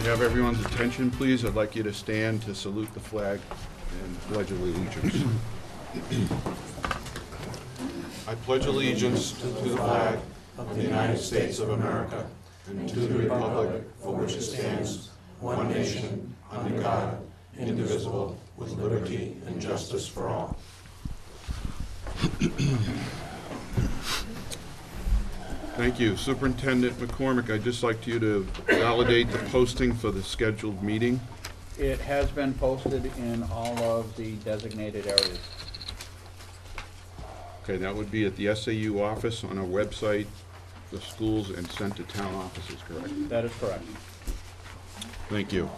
have everyone's attention, please? I'd like you to stand to salute the flag and pledge allegiance. I pledge allegiance to the flag of the United States of America and to the republic for which it stands, one nation, under God, indivisible, with liberty and justice for all. Thank you. Superintendent McCormick, I'd just like you to validate the posting for the scheduled meeting. It has been posted in all of the designated areas. Okay, that would be at the SAU office, on our website, the schools, and sent to town offices, correct? That is correct. Thank you.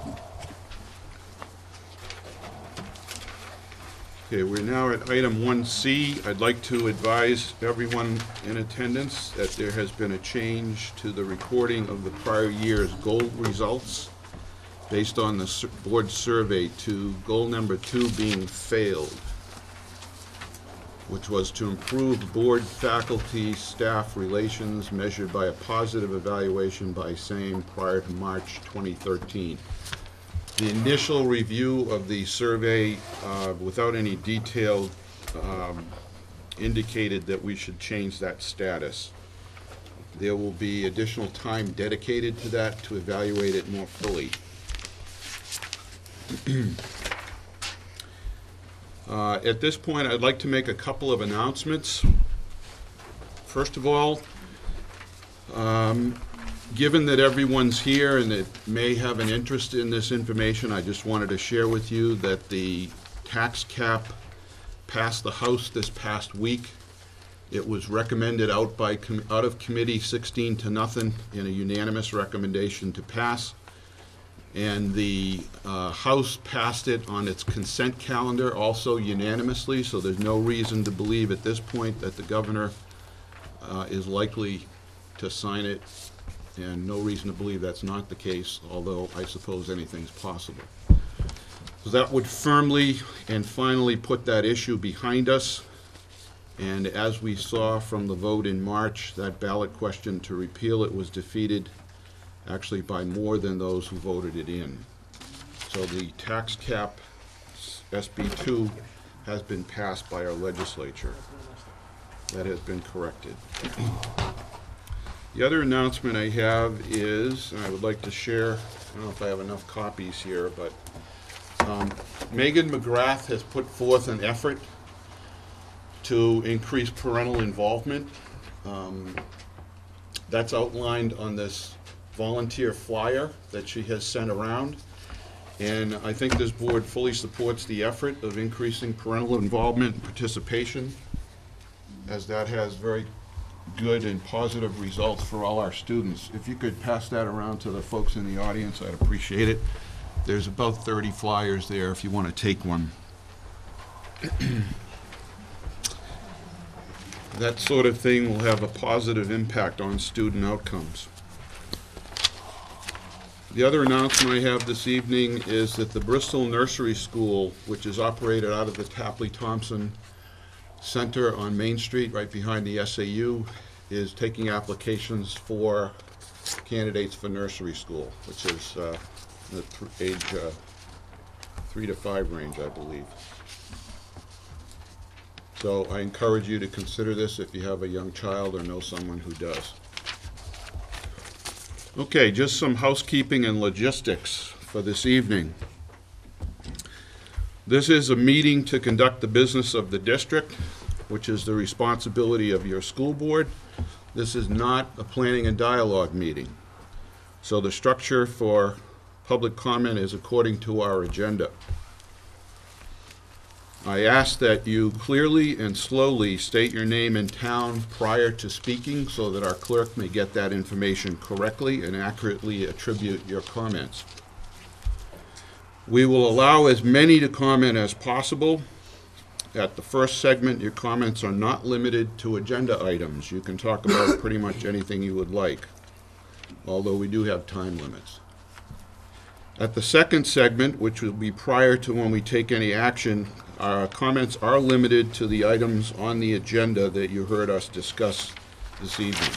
Okay, we're now at item 1C. I'd like to advise everyone in attendance that there has been a change to the recording of the prior year's goal results based on the board survey to goal number 2 being failed, which was to improve board, faculty, staff relations measured by a positive evaluation by same prior to March 2013. The initial review of the survey, without any detail, indicated that we should change that status. There will be additional time dedicated to that to evaluate it more fully. At this point, I'd like to make a couple of announcements. First of all, given that everyone's here and that may have an interest in this information, I just wanted to share with you that the tax cap passed the House this past week. It was recommended out of committee 16-0 in a unanimous recommendation to pass. And the House passed it on its consent calendar also unanimously, so there's no reason to believe at this point that the governor is likely to sign it, and no reason to believe that's not the case, although I suppose anything's possible. So that would firmly and finally put that issue behind us. And as we saw from the vote in March, that ballot question to repeal it was defeated actually by more than those who voted it in. So the tax cap, SB2, has been passed by our legislature. That has been corrected. The other announcement I have is, and I would like to share, I don't know if I have enough copies here, but Megan McGrath has put forth an effort to increase parental involvement. That's outlined on this volunteer flyer that she has sent around. And I think this board fully supports the effort of increasing parental involvement and participation, as that has very good and positive results for all our students. If you could pass that around to the folks in the audience, I'd appreciate it. There's about 30 flyers there if you want to take one. That sort of thing will have a positive impact on student outcomes. The other announcement I have this evening is that the Bristol Nursery School, which is operated out of the Tapley-Thompson Center on Main Street, right behind the SAU, is taking applications for candidates for nursery school, which is the age 3 to 5 range, I believe. So I encourage you to consider this if you have a young child or know someone who does. Okay, just some housekeeping and logistics for this evening. This is a meeting to conduct the business of the district, which is the responsibility of your school board. This is not a planning and dialogue meeting. So the structure for public comment is according to our agenda. I ask that you clearly and slowly state your name and town prior to speaking so that our clerk may get that information correctly and accurately attribute your comments. We will allow as many to comment as possible. At the first segment, your comments are not limited to agenda items. You can talk about pretty much anything you would like, although we do have time limits. At the second segment, which will be prior to when we take any action, our comments are limited to the items on the agenda that you heard us discuss this evening.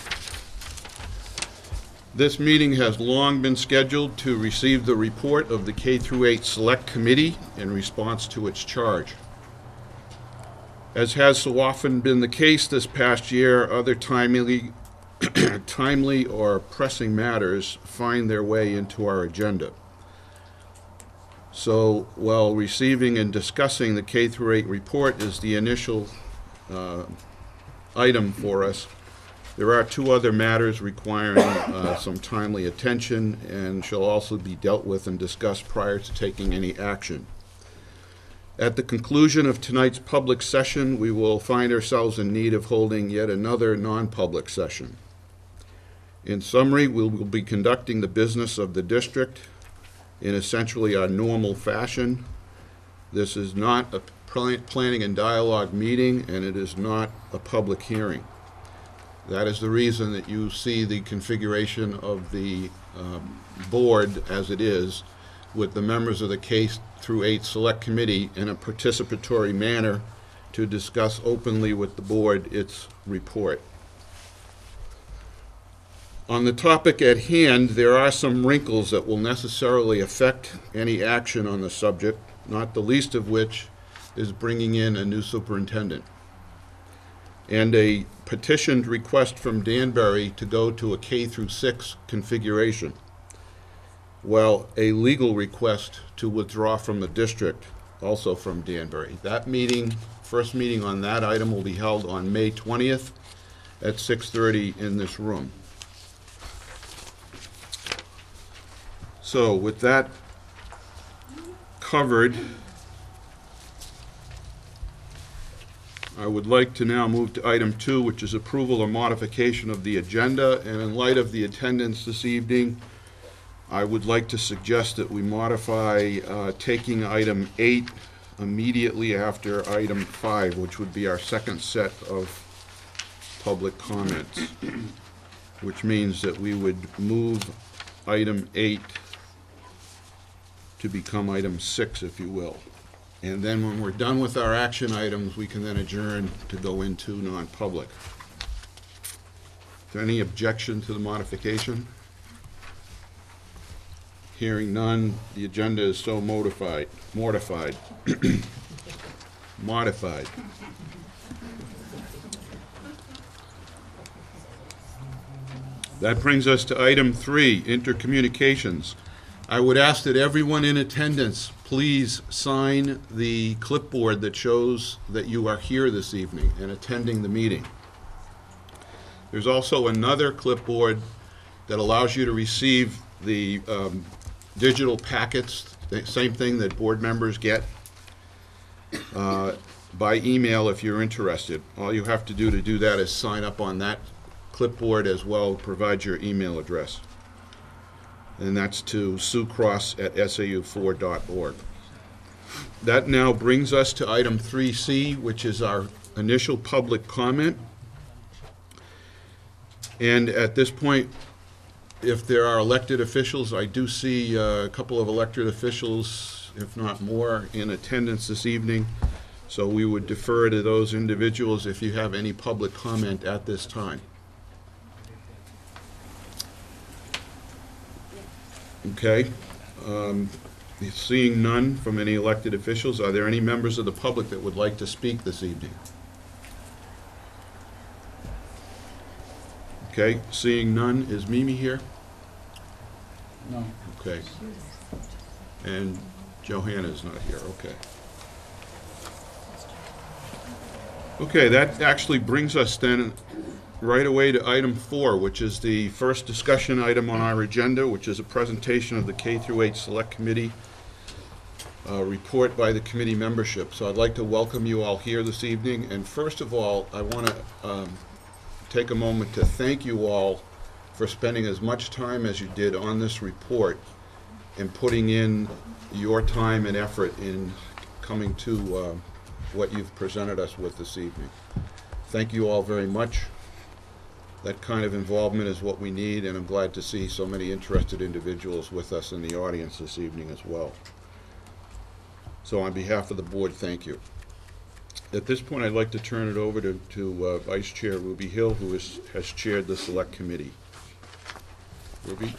This meeting has long been scheduled to receive the report of the K-8 Select Committee in response to its charge. As has so often been the case this past year, other timely or pressing matters find their way into our agenda. So while receiving and discussing the K-8 report is the initial item for us, there are two other matters requiring some timely attention and shall also be dealt with and discussed prior to taking any action. At the conclusion of tonight's public session, we will find ourselves in need of holding yet another non-public session. In summary, we will be conducting the business of the district in essentially our normal fashion. This is not a planning and dialogue meeting, and it is not a public hearing. That is the reason that you see the configuration of the board as it is, with the members of the K-8 Select Committee in a participatory manner to discuss openly with the board its report. On the topic at hand, there are some wrinkles that will necessarily affect any action on the subject, not the least of which is bringing in a new superintendent, and a petitioned request from Danbury to go to a K-6 configuration, while a legal request to withdraw from the district, also from Danbury. That meeting, first meeting on that item, will be held on May 20th at 6:30 in this room. So with that covered, I would like to now move to item 2, which is approval or modification of the agenda. And in light of the attendance this evening, I would like to suggest that we modify taking item 8 immediately after item 5, which would be our second set of public comments, which means that we would move item 8 to become item 6, if you will. And then when we're done with our action items, we can then adjourn to go into non-public. Is there any objection to the modification? Hearing none, the agenda is so mortified. Modified. That brings us to item 3, intercommunications. I would ask that everyone in attendance please sign the clipboard that shows that you are here this evening and attending the meeting. There's also another clipboard that allows you to receive the digital packets, the same thing that board members get, by email if you're interested. All you have to do that is sign up on that clipboard as well, provide your email address. And that's to suecross@sau4.org. That now brings us to item 3C, which is our initial public comment. And at this point, if there are elected officials, I do see a couple of elected officials, if not more, in attendance this evening. So we would defer to those individuals if you have any public comment at this time. Okay. Seeing none from any elected officials, are there any members of the public that would like to speak this evening? Okay. Seeing none, is Mimi here? No. Okay. And Johanna's not here, okay. Okay, that actually brings us then right away to item 4, which is the first discussion item on our agenda, which is a presentation of the K-8 Select Committee report by the committee membership. So I'd like to welcome you all here this evening. And first of all, I want to take a moment to thank you all for spending as much time as you did on this report and putting in your time and effort in coming to what you've presented us with this evening. Thank you all very much. That kind of involvement is what we need, and I'm glad to see so many interested individuals with us in the audience this evening as well. So on behalf of the board, thank you. At this point, I'd like to turn it over to Vice Chair Ruby Hill, who has chaired the Select Committee. Ruby?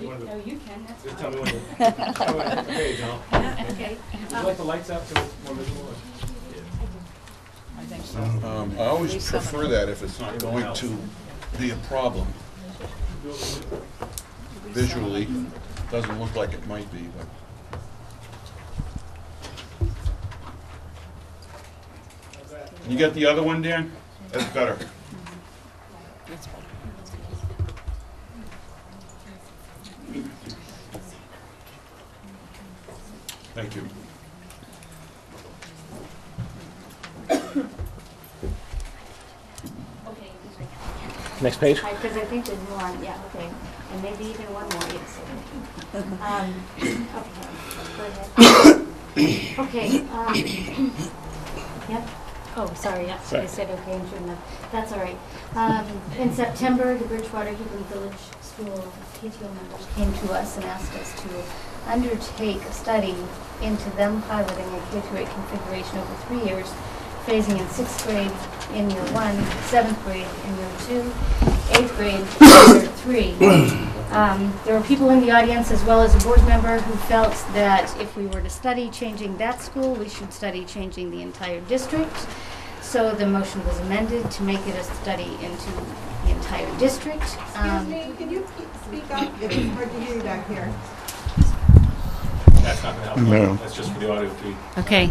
No, you can, that's Just fine. tell me when to. Okay, John. Okay. Would you like the lights out so it's more visible? I think so. I always prefer that if it's not going to be a problem. Visually, doesn't look like it might be, but. You get the other one, Dan? That's better. Thank you. Okay. Next page. Because I think there's more, yeah, okay. And maybe even one more, yes. Okay, go ahead. Okay, yep. Oh, sorry, yeah, I said okay, I shouldn't have. That's all right. In September, the Bridgewater Healing Village School PTO members came to us and asked us to undertake a study into them piloting a K-8 configuration over 3 years, phasing in 6th grade in year 1, 7th grade in year 2, 8th grade in year 3. There were people in the audience as well as a board member who felt that if we were to study changing that school, we should study changing the entire district. So the motion was amended to make it a study into the entire district. Excuse me, can you speak up? It's hard to hear you back here. That's not gonna help. No. That's just for the audio feed. Okay,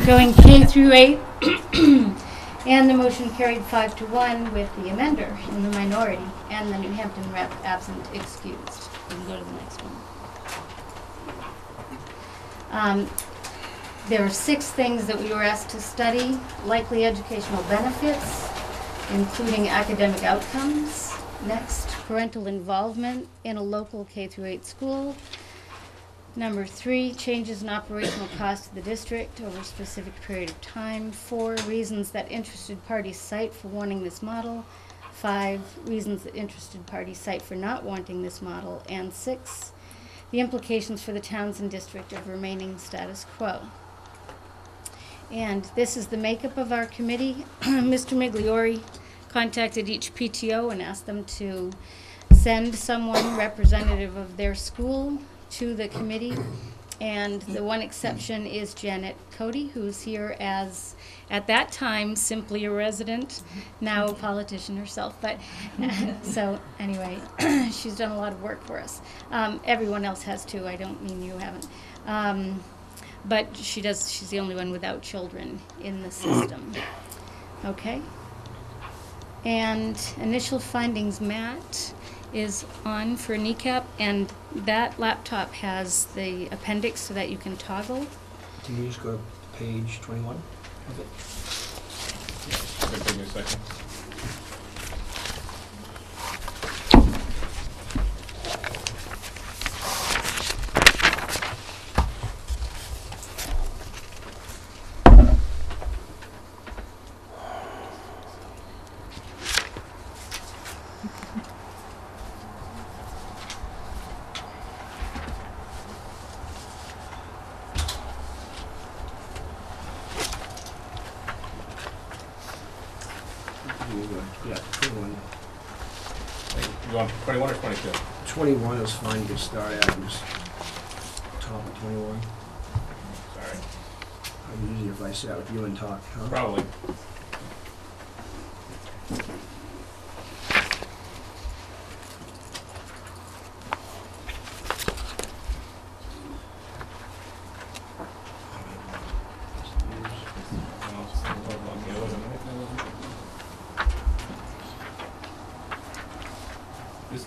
going K through 8, and the motion carried 5-1 with the amender in the minority, and the New Hampton rep absent excused. We can go to the next one. There are 6 things that we were asked to study: likely educational benefits, including academic outcomes. Next, parental involvement in a local K-8 school. Number 3, changes in operational costs to the district over a specific period of time. 4, reasons that interested parties cite for wanting this model. 5, reasons that interested parties cite for not wanting this model. And 6, the implications for the towns and district of remaining status quo. And this is the makeup of our committee. Mr. Migliori contacted each PTO and asked them to send someone representative of their school to the committee, and the one exception is Janet Cody, who's here as, at that time, simply a resident, now a politician herself. But so anyway, she's done a lot of work for us. Everyone else has too. I don't mean you haven't, but she does. She's the only one without children in the system. Okay. And initial findings, Matt is on for kneecap, and that laptop has the appendix so that you can toggle. Can you just go to page 21 of it? Give me a second. Yeah, 21. You want 21 or 22? 21 is fine, you can start at just top of 21. Sorry. It'd be easier if I sat with you and talked, huh? Probably.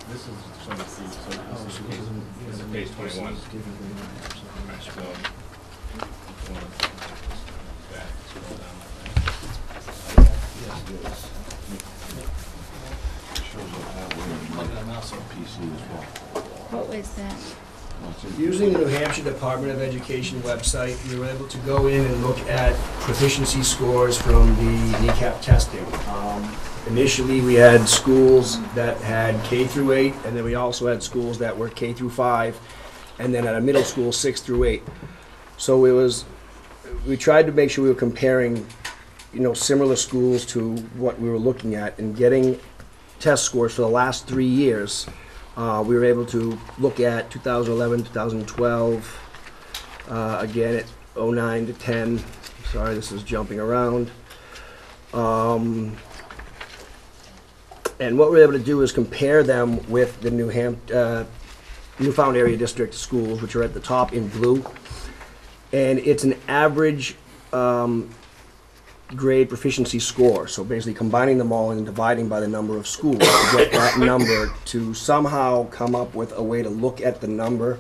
This is some of the food, so this is page 21. So, scroll down. Yes, it is. Shows up that way on PC as well. What was that? Using the New Hampshire Department of Education website, we were able to go in and look at proficiency scores from the kneecap testing. Initially, we had schools that had K through 8, and then we also had schools that were K through 5. and then at a middle school, 6 through 8. So we tried to make sure we were comparing, similar schools to what we were looking at and getting test scores for the last 3 years. We were able to look at 2011, 2012, again at 09 to 10. Sorry, this is jumping around. And what we're able to do is compare them with the Newfound Area District schools, which are at the top in blue. And it's an average grade proficiency score. So basically combining them all and dividing by the number of schools to get that number to somehow come up with a way to look at the number.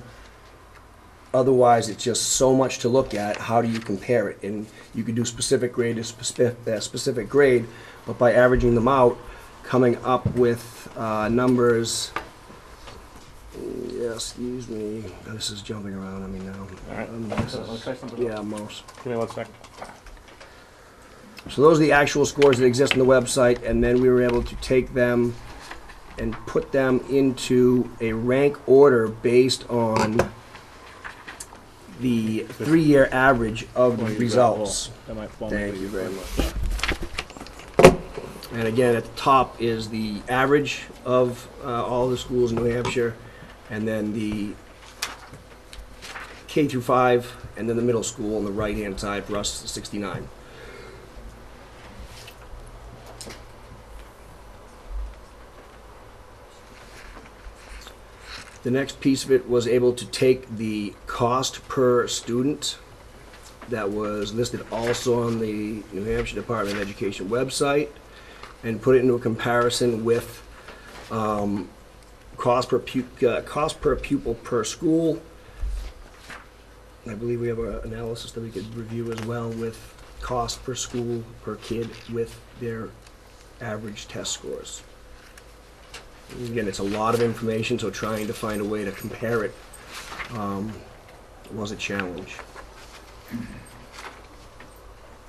Otherwise, it's just so much to look at. How do you compare it? And you could do specific grade to specific grade, but by averaging them out, coming up with numbers. Yeah, excuse me. This is jumping around on me now. All right. Let's try something. Yeah, most. Give me 1 second. So those are the actual scores that exist on the website, and then we were able to take them and put them into a rank order based on the 3-year average of the results. That might fall. Thank you very much. And again, at the top is the average of all the schools in New Hampshire, and then the K through 5, and then the middle school on the right-hand side for us, 69. The next piece of it was able to take the cost per student that was listed also on the New Hampshire Department of Education website and put it into a comparison with cost per pupil per school. I believe we have an analysis that we could review as well with cost per school per kid with their average test scores. Again, it's a lot of information, so trying to find a way to compare it was a challenge.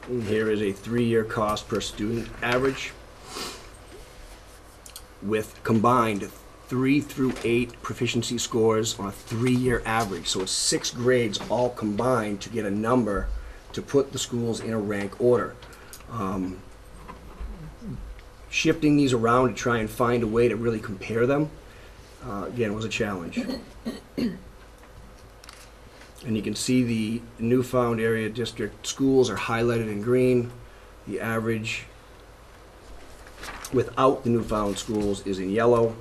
And here is a 3-year cost per student average with combined 3 through 8 proficiency scores on a 3-year average. So it's 6 grades all combined to get a number to put the schools in a rank order. Shifting these around to try and find a way to really compare them, again, was a challenge. And you can see the Newfound Area District schools are highlighted in green. The average without the Newfound schools is in yellow.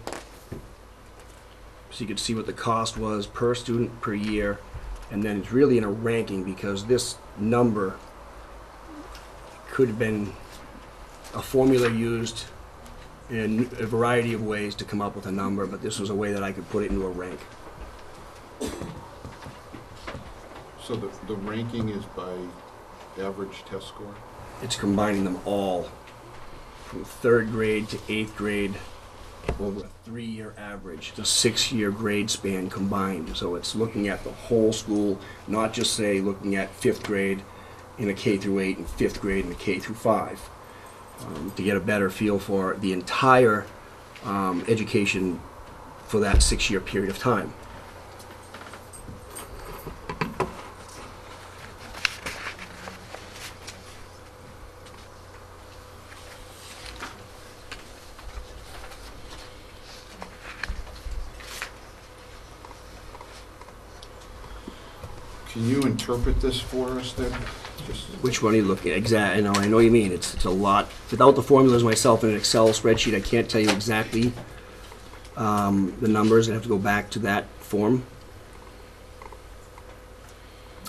So you can see what the cost was per student per year. And then it's really in a ranking because this number could have been a formula used in a variety of ways to come up with a number, but this was a way that I could put it into a rank. So the ranking is by average test score? It's combining them all from 3rd grade to 8th grade over a 3-year average. It's a 6-year grade span combined. So it's looking at the whole school, not just say looking at 5th grade in a K through 8 and 5th grade in a K through 5. To get a better feel for the entire education for that 6-year period of time. Can you interpret this for us then? Which one are you looking at? Exactly. I know what you mean. It's a lot. Without the formulas myself in an Excel spreadsheet, I can't tell you exactly the numbers. I have to go back to that form.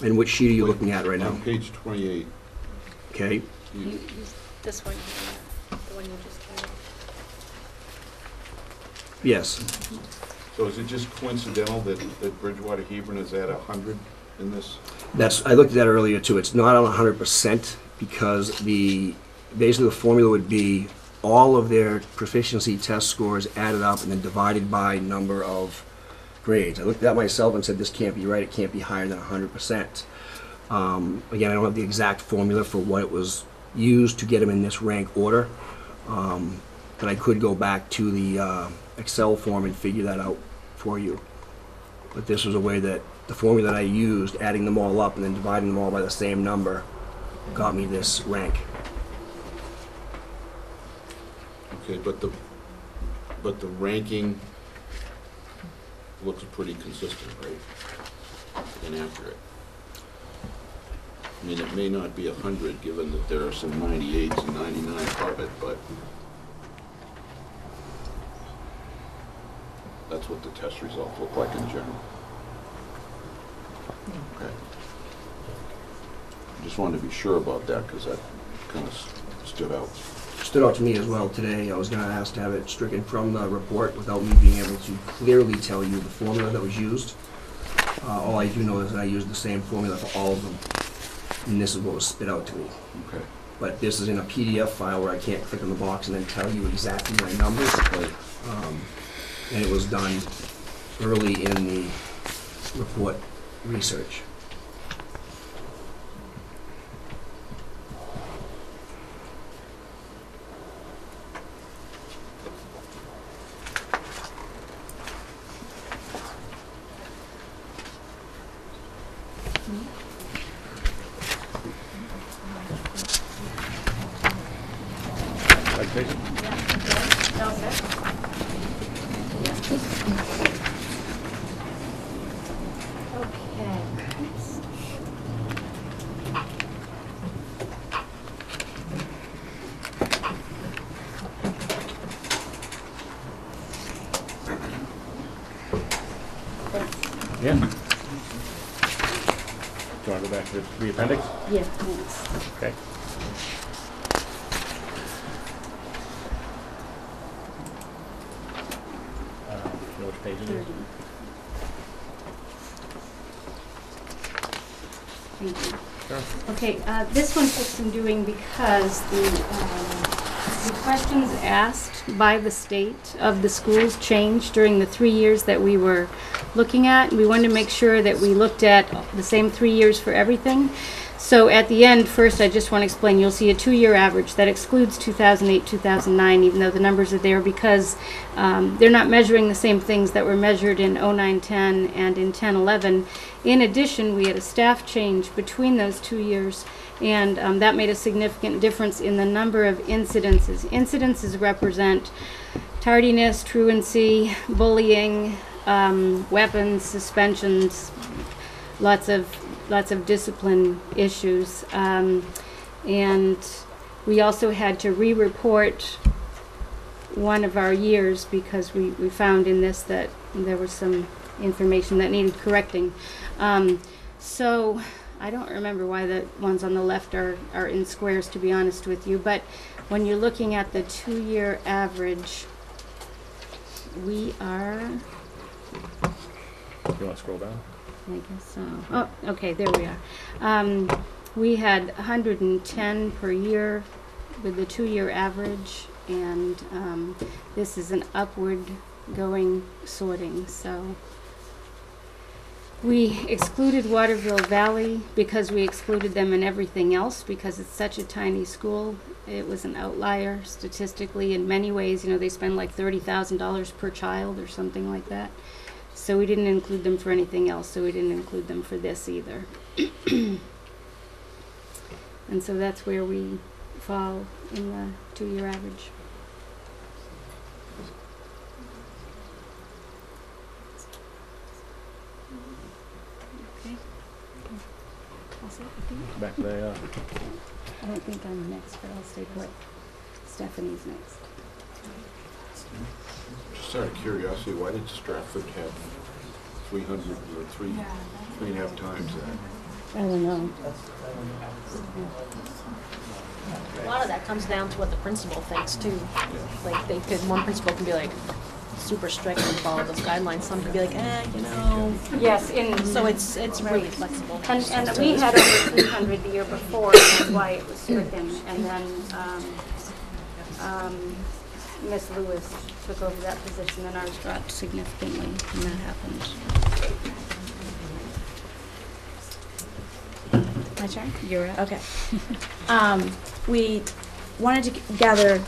And which sheet are you looking at right now? On page 28. Okay. This one, the one you just had. Yes. So is it just coincidental that Bridgewater Hebron is at 100 in this? I looked at that earlier too. It's not on 100% because basically the formula would be all of their proficiency test scores added up and then divided by number of grades. I looked at that myself and said this can't be right. It can't be higher than 100%. Again, I don't have the exact formula for what it was used to get them in this rank order, but I could go back to the Excel form and figure that out for you. But this was a way that the formula that I used, adding them all up and then dividing them all by the same number, got me this rank. Okay, but the ranking looks pretty consistent, right? And accurate. I mean, it may not be 100, given that there are some 98s and 99s above it, but that's what the test results look like in general. Okay. I just wanted to be sure about that, because that kind of stood out. Stood out to me as well today. I was going to ask to have it stricken from the report without me being able to clearly tell you the formula that was used. All I do know is that I used the same formula for all of them, and this is what was spit out to me. Okay. But this is in a PDF file where I can't click on the box and then tell you exactly my numbers. And it was done early in the report research. Yeah. Do you want to go back to the appendix? Yeah, thanks. Okay. You know which page it is? 30. Thank you. Sure. Okay, this one took some doing because the questions asked by the state of the schools changed during the 3 years that we were looking at. We wanted to make sure that we looked at the same 3 years for everything. So at the end, first I just want to explain, you'll see a 2-year average that excludes 2008, 2009, even though the numbers are there because they're not measuring the same things that were measured in 09-10 and in 10-11. In addition, we had a staff change between those 2 years, and that made a significant difference in the number of incidences. Incidences represent tardiness, truancy, bullying, weapons, suspensions, lots of discipline issues, and we also had to re-report one of our years because we found in this that there was some information that needed correcting. So I don't remember why the ones on the left are in squares, to be honest with you, but when you're looking at the 2-year average, we are, You want to scroll down? I guess so. Oh, okay, there we are. We had 110 per year with the 2-year average, and this is an upward going sorting. So we excluded Waterville Valley because we excluded them in everything else because it's such a tiny school. It was an outlier statistically in many ways. You know, they spend like $30,000 per child or something like that. So we didn't include them for anything else, so we didn't include them for this either. And so that's where we fall in the 2-year average. Okay. Also, Back to the, I don't think I'm next, but I'll stay put. Stephanie's next. Just out of curiosity, why did Stratford have 300 or 3.5 times that? I don't know. A lot of that comes down to what the principal thinks too. Like one principal can be like super strict and follow those guidelines. Some can be like, you know. Yes, So it's really flexible. and we had over 300 the year before, and that's why it was stricken. And then Miss Lewis took over that position, and ours dropped significantly when that happened. My turn? You're up. Okay. We wanted to gather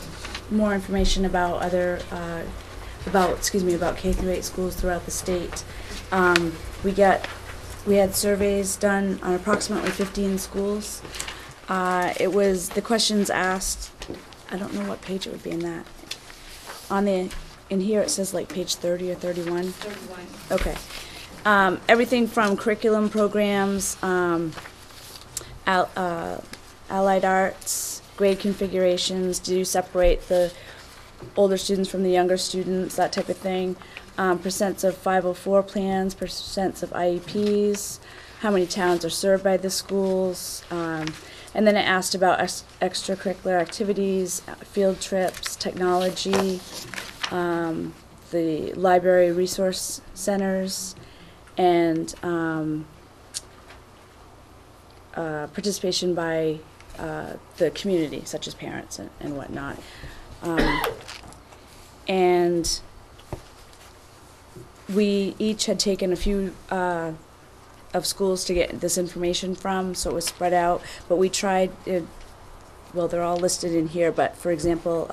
more information about about K through 8 schools throughout the state. We get we had surveys done on approximately 15 schools. The questions asked, I don't know what page it would be in that. In here it says like page 30 or 31. 31. Okay. Everything from curriculum programs, allied arts, grade configurations, do you separate the older students from the younger students, that type of thing. Percents of 504 plans, percents of IEPs, how many towns are served by the schools. And then it asked about extracurricular activities, field trips, technology, the library resource centers, and participation by the community, such as parents and whatnot. And we each had taken a few of schools to get this information from, so it was spread out. But we tried, well, they're all listed in here, but for example,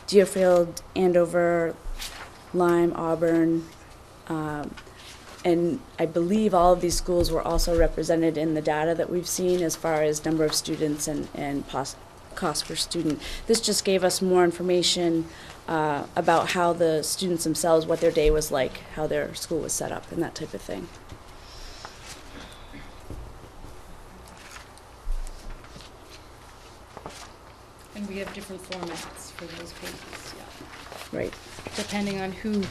Deerfield, Andover, Lyme, Auburn, and I believe all of these schools were also represented in the data that we've seen as far as number of students and cost per student. This just gave us more information about how the students themselves, what their day was like, how their school was set up, and that type of thing. And we have different formats for those pages, yeah. Right. Depending on who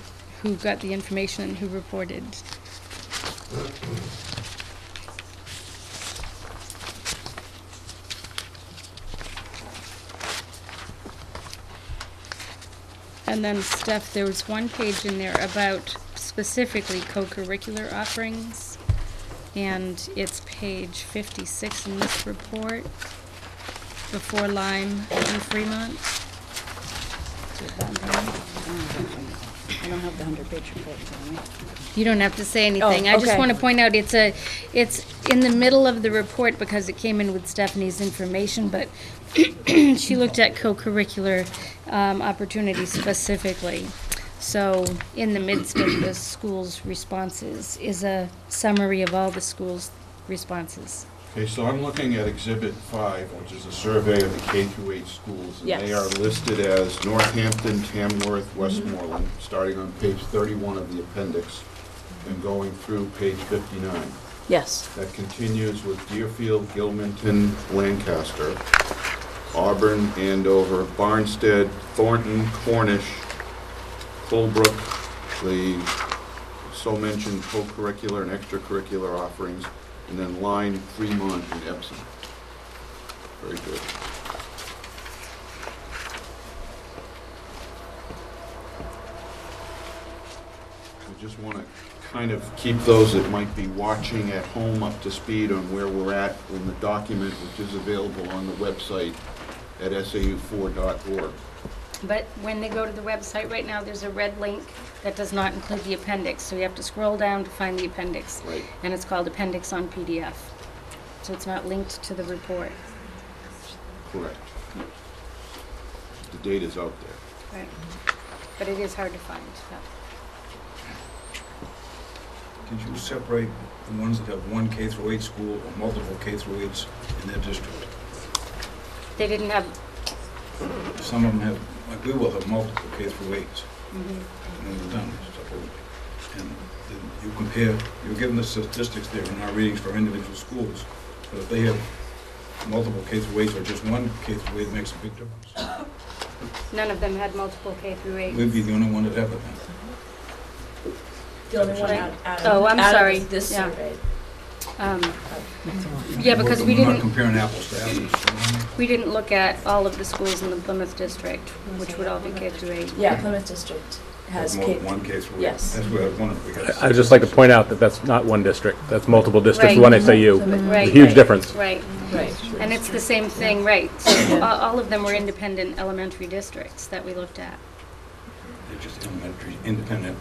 got the information and who reported. And then, Steph, there was one page in there about specifically co-curricular offerings, and it's page 56 in this report, before Lyme and Fremont. I don't have the 100-page report on me. You don't have to say anything. Oh, I just okay. want to point out it's in the middle of the report because it came in with Stephanie's information, but she looked at co-curricular opportunities specifically. So in the midst of the school's responses is a summary of all the school's responses. Okay, so I'm looking at Exhibit 5, which is a survey of the K-8 schools. And they are listed as Northampton, Tamworth, Westmoreland, starting on page 31 of the appendix and going through page 59. Yes. That continues with Deerfield, Gilmanton, Lancaster, Auburn, Andover, Barnstead, Thornton, Cornish, Colebrook, the so-mentioned co-curricular and extracurricular offerings, and then Lyme, Fremont, and Epsom. Very good. I just want to kind of keep those that might be watching at home up to speed on where we're at in the document, which is available on the website at sau4.org. But when they go to the website right now, there's a red link that does not include the appendix, so you have to scroll down to find the appendix. Right. And it's called Appendix on PDF. So it's not linked to the report. Correct. The data's out there. Right. But it is hard to find. Did you separate the ones that have one K-8 school or multiple K-8s in their district? They didn't have. Some of them have, like we will have multiple K-8s. Mm-hmm. And we've done this. And then you compare, you're given the statistics there in our readings for individual schools, but if they have multiple K-8s or just one K-8, it makes a big difference. None of them had multiple K through 8. We'd be the only one that have it then. The only one out Oh, I'm out sorry. of this Yeah. survey. Yeah, because we We're not didn't, comparing apples to apples. we didn't look at all of the schools in the Plymouth district, which would all be K through 8. Yeah, Plymouth District has More K. than one K-8. Yes. That's what I was wondering. We got I'd just like to point out that that's not one district, that's multiple districts, Right. one SAU. Right. A huge difference. Right. Right. And it's the same thing, right. So all of them were independent elementary districts that we looked at. They're just elementary, independent.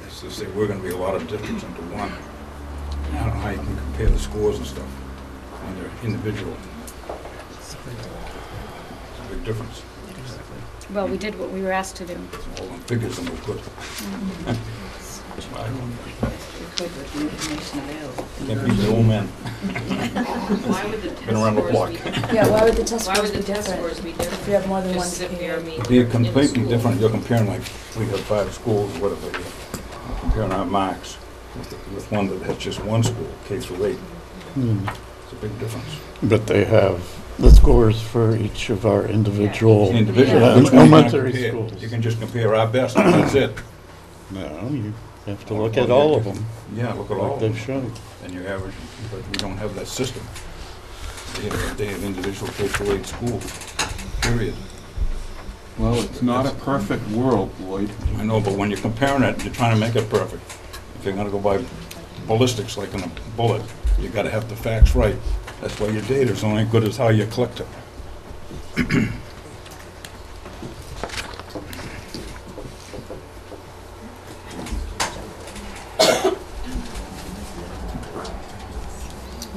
As to say, we're going to be a lot of districts into one. I don't know how you can compare the scores and stuff when they're individual. It's a big difference. Well, we did what we were asked to do. All on figures and no good. Can't beat the old man. Why would the Been around the test block. scores be, Yeah, why would the test why scores would be the test different? scores be different? If you have more than one Just sit there, I mean, It'd be in the completely school. different. You're comparing, like, we have 5 schools, whatever, you're comparing our marks with one that has just one school, K through 8. It's a big difference. But they have the scores for each of our individual Individual. Yeah, Which one you elementary compare? schools. You can just compare our best, and that's it. No, you have to look at all of them, Yeah, look at all like of them. they've shown. And you average, but we don't have that system. They have individual K through 8 schools, period. Well, it's not a perfect world, Lloyd. I know, but when you're comparing it, you're trying to make it perfect. If you're gonna go by ballistics like in a bullet, you gotta have the facts right. That's why your data's only good as how you collect it.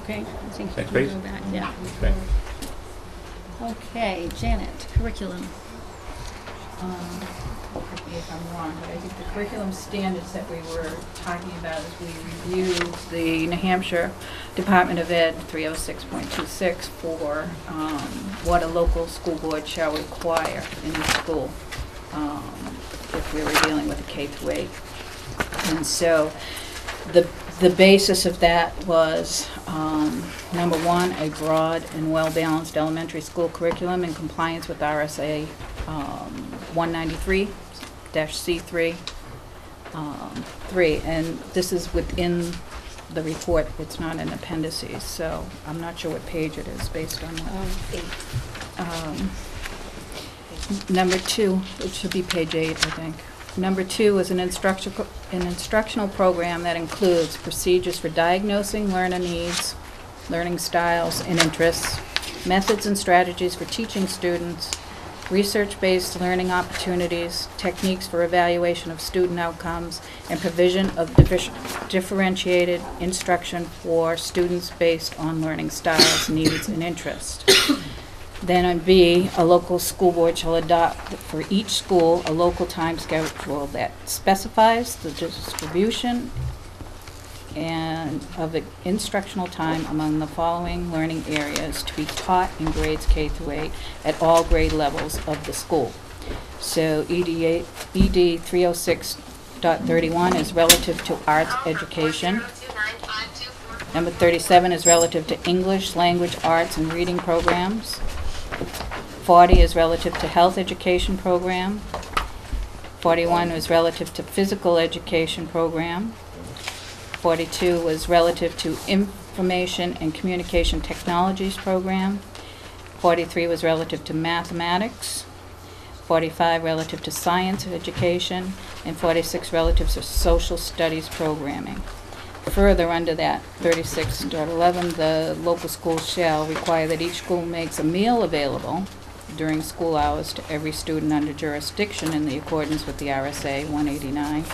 Okay, I think you Next can page. go back, yeah. Okay. Okay, Janet, curriculum. Correct me if I'm wrong, but I think the curriculum standards that we were talking about as we reviewed the New Hampshire Department of Ed 306.26 for what a local school board shall require in the school if we were dealing with a K through 8. And so the basis of that was, number one, a broad and well-balanced elementary school curriculum in compliance with RSA 193-C3, 3, and this is within the report. It's not in appendices, so I'm not sure what page it is based on what. Number 2, it should be page 8, I think. Number 2 is an instructional program that includes procedures for diagnosing learner needs, learning styles and interests, methods and strategies for teaching students, research-based learning opportunities, techniques for evaluation of student outcomes, and provision of differentiated instruction for students based on learning styles, needs, and interests. Then on B, a local school board shall adopt for each school a local time schedule that specifies the distribution and of the instructional time among the following learning areas to be taught in grades K through 8 at all grade levels of the school. So ED 306.31 is relative to arts education. Number 37 is relative to English, language, arts, and reading programs. 40 is relative to health education program. 41 is relative to physical education program. 42 was relative to information and communication technologies program. 43 was relative to mathematics. 45 relative to science education, and 46 relative to social studies programming. Further, under that 36.11, the local schools shall require that each school makes a meal available during school hours to every student under jurisdiction in the accordance with the RSA 189,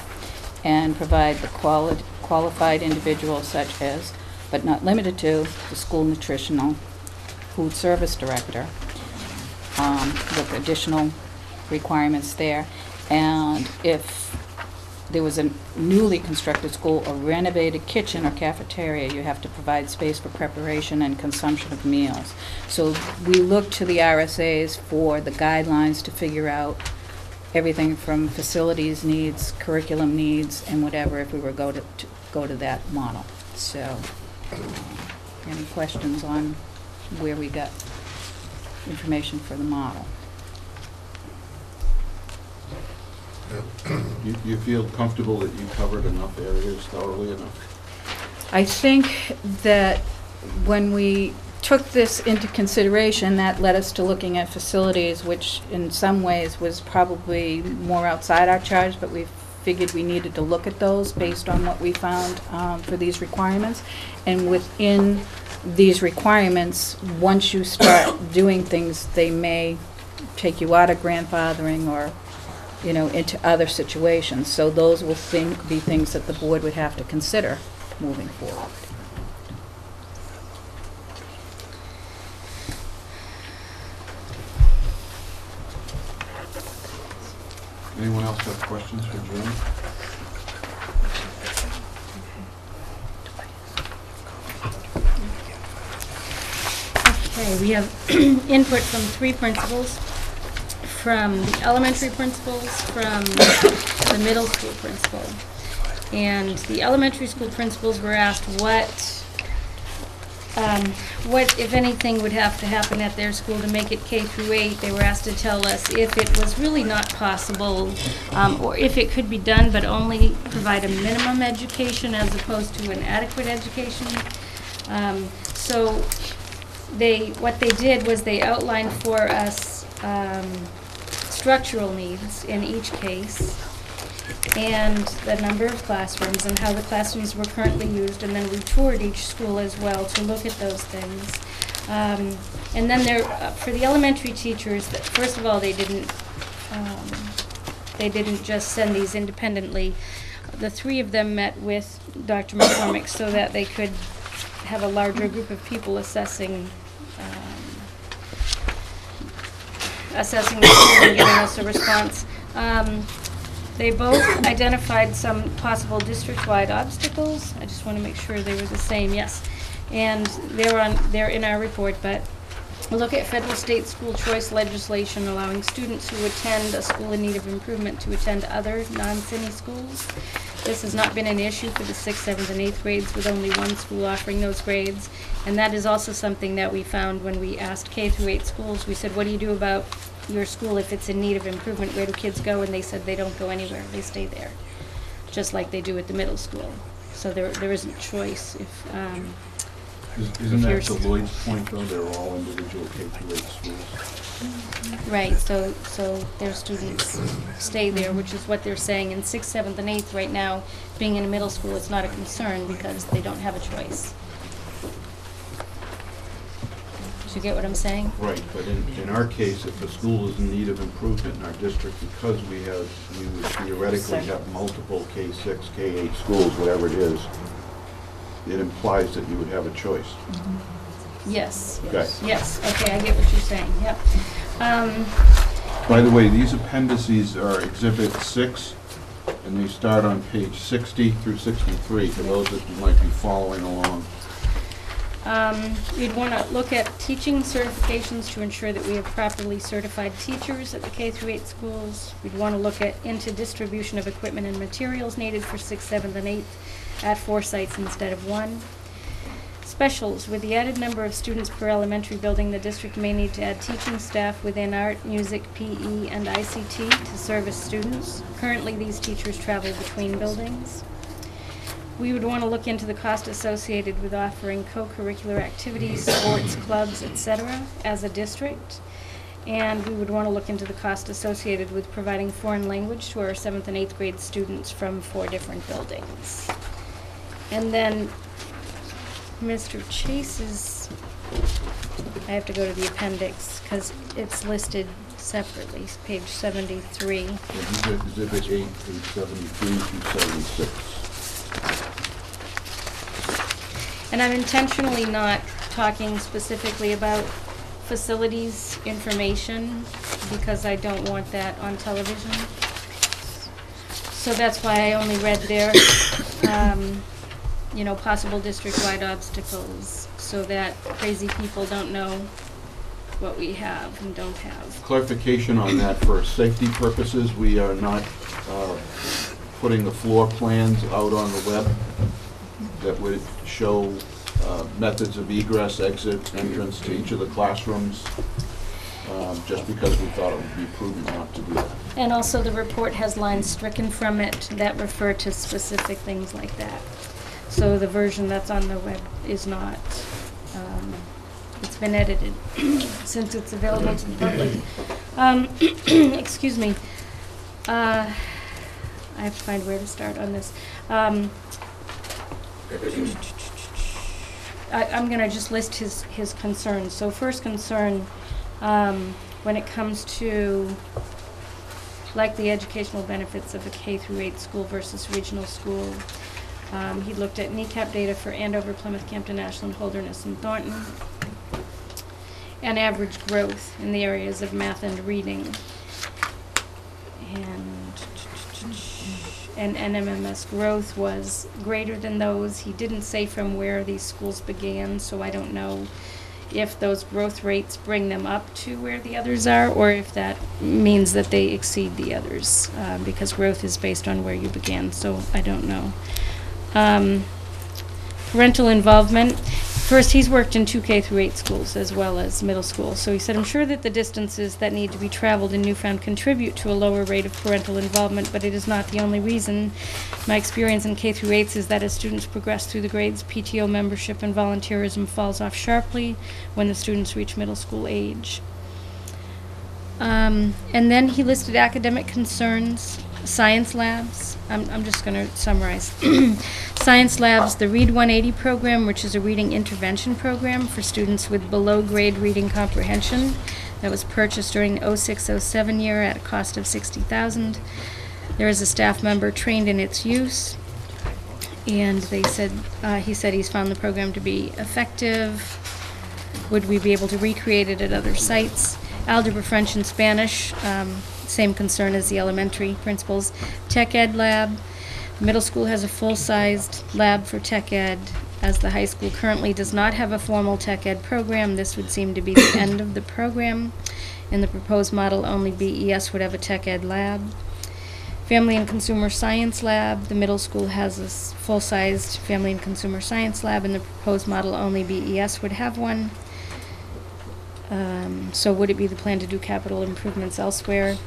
and provide the qualified individuals such as, but not limited to, the school nutritional food service director, with additional requirements there. And if there was a newly constructed school, a renovated kitchen or cafeteria, you have to provide space for preparation and consumption of meals. So we look to the RSAs for the guidelines to figure out everything from facilities needs, curriculum needs, and whatever, if we were to go to that model. So, any questions on where we got information for the model? You feel comfortable that you covered enough areas thoroughly enough? I think that when we took this into consideration, that led us to looking at facilities, which in some ways was probably more outside our charge, but we figured we needed to look at those based on what we found for these requirements. And within these requirements, once you start doing things, they may take you out of grandfathering or, you know, into other situations. So those will be things that the board would have to consider moving forward. Anyone else have questions for Jim? Okay, we have input from 3 principals, from the elementary principals, from the middle school principal. And the elementary school principals were asked what, if anything, would have to happen at their school to make it K through 8. They were asked to tell us if it was really not possible, or if it could be done, but only provide a minimum education as opposed to an adequate education. So what they did was they outlined for us structural needs in each case, and the number of classrooms and how the classrooms were currently used, and then we toured each school as well to look at those things. And then for the elementary teachers, first of all, they didn't just send these independently. The 3 of them met with Dr. McCormick so that they could have a larger group of people assessing the schools and giving us a response. They both identified some possible district-wide obstacles. I just want to make sure they were the same, yes. And they're in our report, but look at federal state school choice legislation allowing students who attend a school in need of improvement to attend other non-SINI schools. This has not been an issue for the 6th, 7th, and 8th grades, with only 1 school offering those grades. And that is also something that we found when we asked K through 8 schools. We said, what do you do about your school if it's in need of improvement? Where do kids go? And they said they don't go anywhere. They stay there, just like they do at the middle school. So there isn't choice. Isn't that to Lloyd's point, though? They're all individual K through 8 schools. Right, so their students stay there, which is what they're saying. In 6th, 7th, and 8th right now, being in a middle school is not a concern because they don't have a choice. Do you get what I'm saying? Right, but in our case, if the school is in need of improvement in our district, because we would theoretically have multiple K6, K8 schools, whatever it is, it implies that you would have a choice. Yes. Okay. Yes, okay, I get what you're saying, yep. By the way, these appendices are Exhibit 6, and they start on page 60 through 63, for those that might be following along. You'd want to look at teaching certifications to ensure that we have properly certified teachers at the K through 8 schools. We'd want to look into distribution of equipment and materials needed for 6th, 7th, and 8th at 4 sites instead of 1. Specials. With the added number of students per elementary building, the district may need to add teaching staff within art, music, PE, and ICT to service students. Currently, these teachers travel between buildings. We would want to look into the cost associated with offering co-curricular activities, sports, clubs, etc. as a district. And we would want to look into the cost associated with providing foreign language to our 7th and 8th grade students from 4 different buildings. And then Mr. Chase's, I have to go to the appendix because it's listed separately, page 73. Exhibit 8, page 73 through 76. And I'm intentionally not talking specifically about facilities information because I don't want that on television. So that's why I only read there, possible district-wide obstacles so that crazy people don't know what we have and don't have. Clarification on that: for safety purposes, we are not putting the floor plans out on the web that would show methods of egress, exit, entrance to each of the classrooms, just because we thought it would be prudent not to do that. And also the report has lines stricken from it that refer to specific things like that. So the version that's on the web is not, it's been edited since it's available to the public. Excuse me. I have to find where to start on this. I'm going to just list his concerns. So first concern, when it comes to the educational benefits of a K through 8 school versus regional school, he looked at NECAP data for Andover, Plymouth, Campton, Ashland, Holderness, and Thornton, and average growth in the areas of math and reading. And NMMS growth was greater than those. He didn't say from where these schools began, so I don't know if those growth rates bring them up to where the others are, or if that means that they exceed the others, because growth is based on where you began, so I don't know. Parental involvement. First, he's worked in 2 K-8 schools as well as middle school. So he said, I'm sure that the distances that need to be traveled in Newfound contribute to a lower rate of parental involvement, but it is not the only reason. My experience in K-8 is that as students progress through the grades, PTO membership and volunteerism falls off sharply when the students reach middle school age. And then he listed academic concerns, science labs. I'm just going to summarize. Science labs, the Read 180 program, which is a reading intervention program for students with below grade reading comprehension, that was purchased during the 06-07 year at a cost of $60,000. There is a staff member trained in its use, and they said he said he's found the program to be effective. Would we be able to recreate it at other sites? Algebra, French, and Spanish, same concern as the elementary principals. Tech Ed lab. The middle school has a full-sized lab for Tech Ed. As the high school currently does not have a formal Tech Ed program, this would seem to be the end of the program. In the proposed model, only BES would have a Tech Ed lab. Family and Consumer Science lab. The middle school has a full-sized Family and Consumer Science lab. In the proposed model, only BES would have one. So would it be the plan to do capital improvements elsewhere?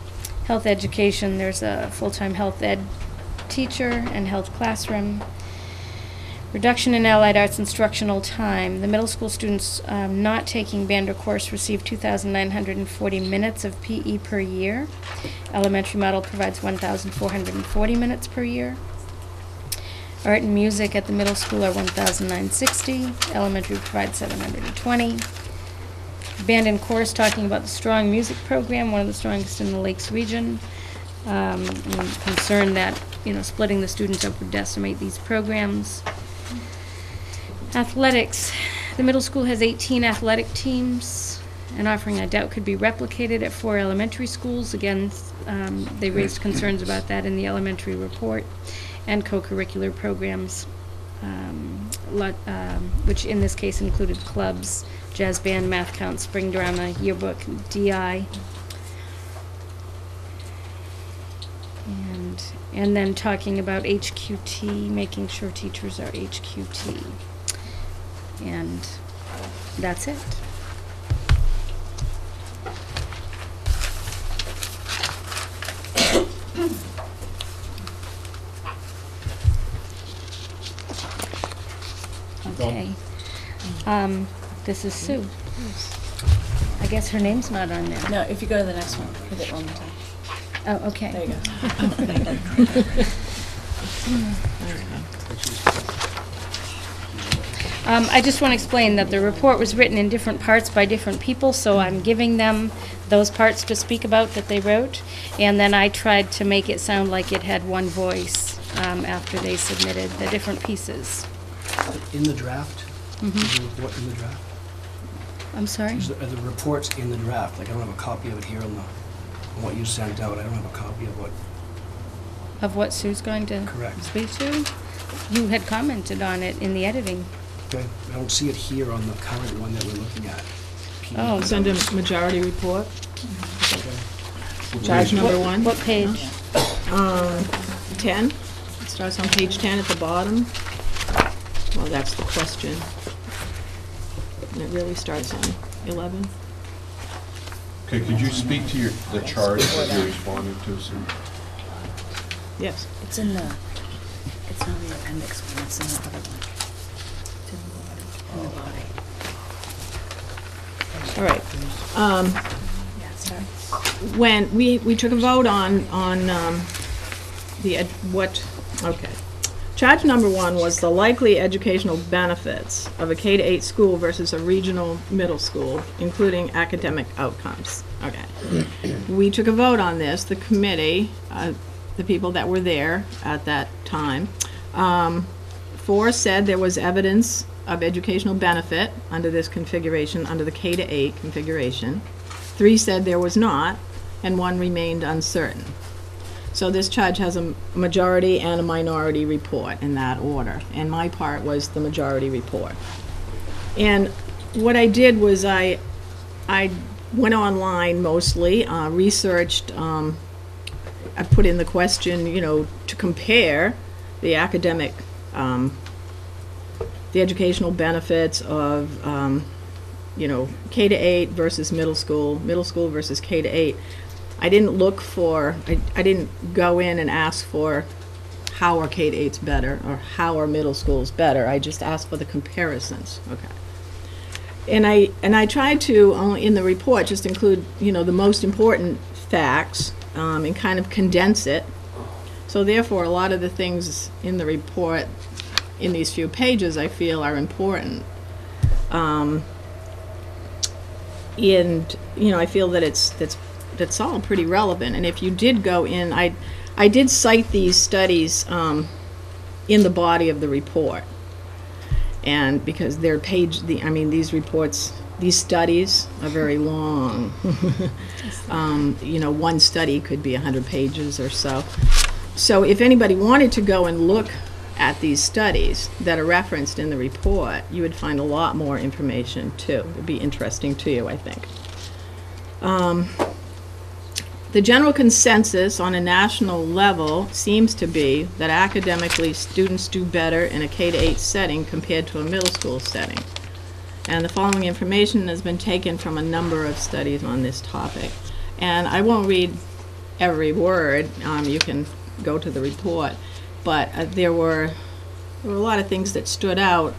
Health education, there's a full-time health ed teacher and health classroom. Reduction in allied arts instructional time. The middle school students not taking band or course receive 2,940 minutes of PE per year. Elementary model provides 1,440 minutes per year. Art and music at the middle school are 1,960. Elementary provides 720. Band and chorus, talking about the strong music program, one of the strongest in the Lakes region. I'm concerned that, splitting the students up would decimate these programs. Athletics. The middle school has 18 athletic teams. An offering I doubt could be replicated at 4 elementary schools. Again, they raised concerns about that in the elementary report. And co-curricular programs, which in this case included clubs, jazz band, math count, spring drama, yearbook, DI. And then talking about HQT, making sure teachers are HQT. And that's it. Okay. This is Sue. I guess her name's not on there. No, if you go to the next one, hit it one more time. Oh, okay. There you go. I just want to explain that the report was written in different parts by different people, so I'm giving them those parts to speak about that they wrote, and then I tried to make it sound like it had one voice after they submitted the different pieces. In the draft? Mhm. Is the report in the draft? I'm sorry? Are the reports in the draft? Like, I don't have a copy of it here on what you sent out. I don't have a copy of what... Of what Sue's going to Correct. speak to? You had commented on it in the editing. Okay, I don't see it here on the current one that we're looking at. Oh. Send a majority report. Okay. Charge number 1. What page? 10. It starts on page 10 at the bottom. Well, that's the question. And it really starts on 11. Okay, could you speak to the charge that you're responding to, Sue? Yes. It's in the, it's not the appendix one, it's in the other one. It's in the body. All right. Yeah, sorry. When we took a vote on okay. Charge number 1 was the likely educational benefits of a K-8 school versus a regional middle school, including academic outcomes. Okay. We took a vote on this, the committee, the people that were there at that time. 4 said there was evidence of educational benefit under this configuration, under the K-8 configuration. 3 said there was not, and 1 remained uncertain. So this charge has a majority and a minority report in that order, and my part was the majority report. And what I did was I went online mostly, researched, I put in the question, to compare the academic, the educational benefits of, K to 8 versus middle school versus K to 8. I didn't look for, I didn't go in and ask for how are K to 8s better or how are middle schools better. I just asked for the comparisons. Okay. And I tried to, in the report, just include, the most important facts and kind of condense it. So therefore, a lot of the things in the report, in these few pages, I feel are important. And, I feel that that's all pretty relevant. And if you did go in, I did cite these studies in the body of the report. And because these reports, these studies are very long. One study could be 100 pages or so. So if anybody wanted to go and look at these studies that are referenced in the report, you would find a lot more information too. It would be interesting to you, I think. The general consensus on a national level seems to be that academically students do better in a K to 8 setting compared to a middle school setting. And the following information has been taken from a number of studies on this topic. And I won't read every word. You can go to the report. But there were a lot of things that stood out.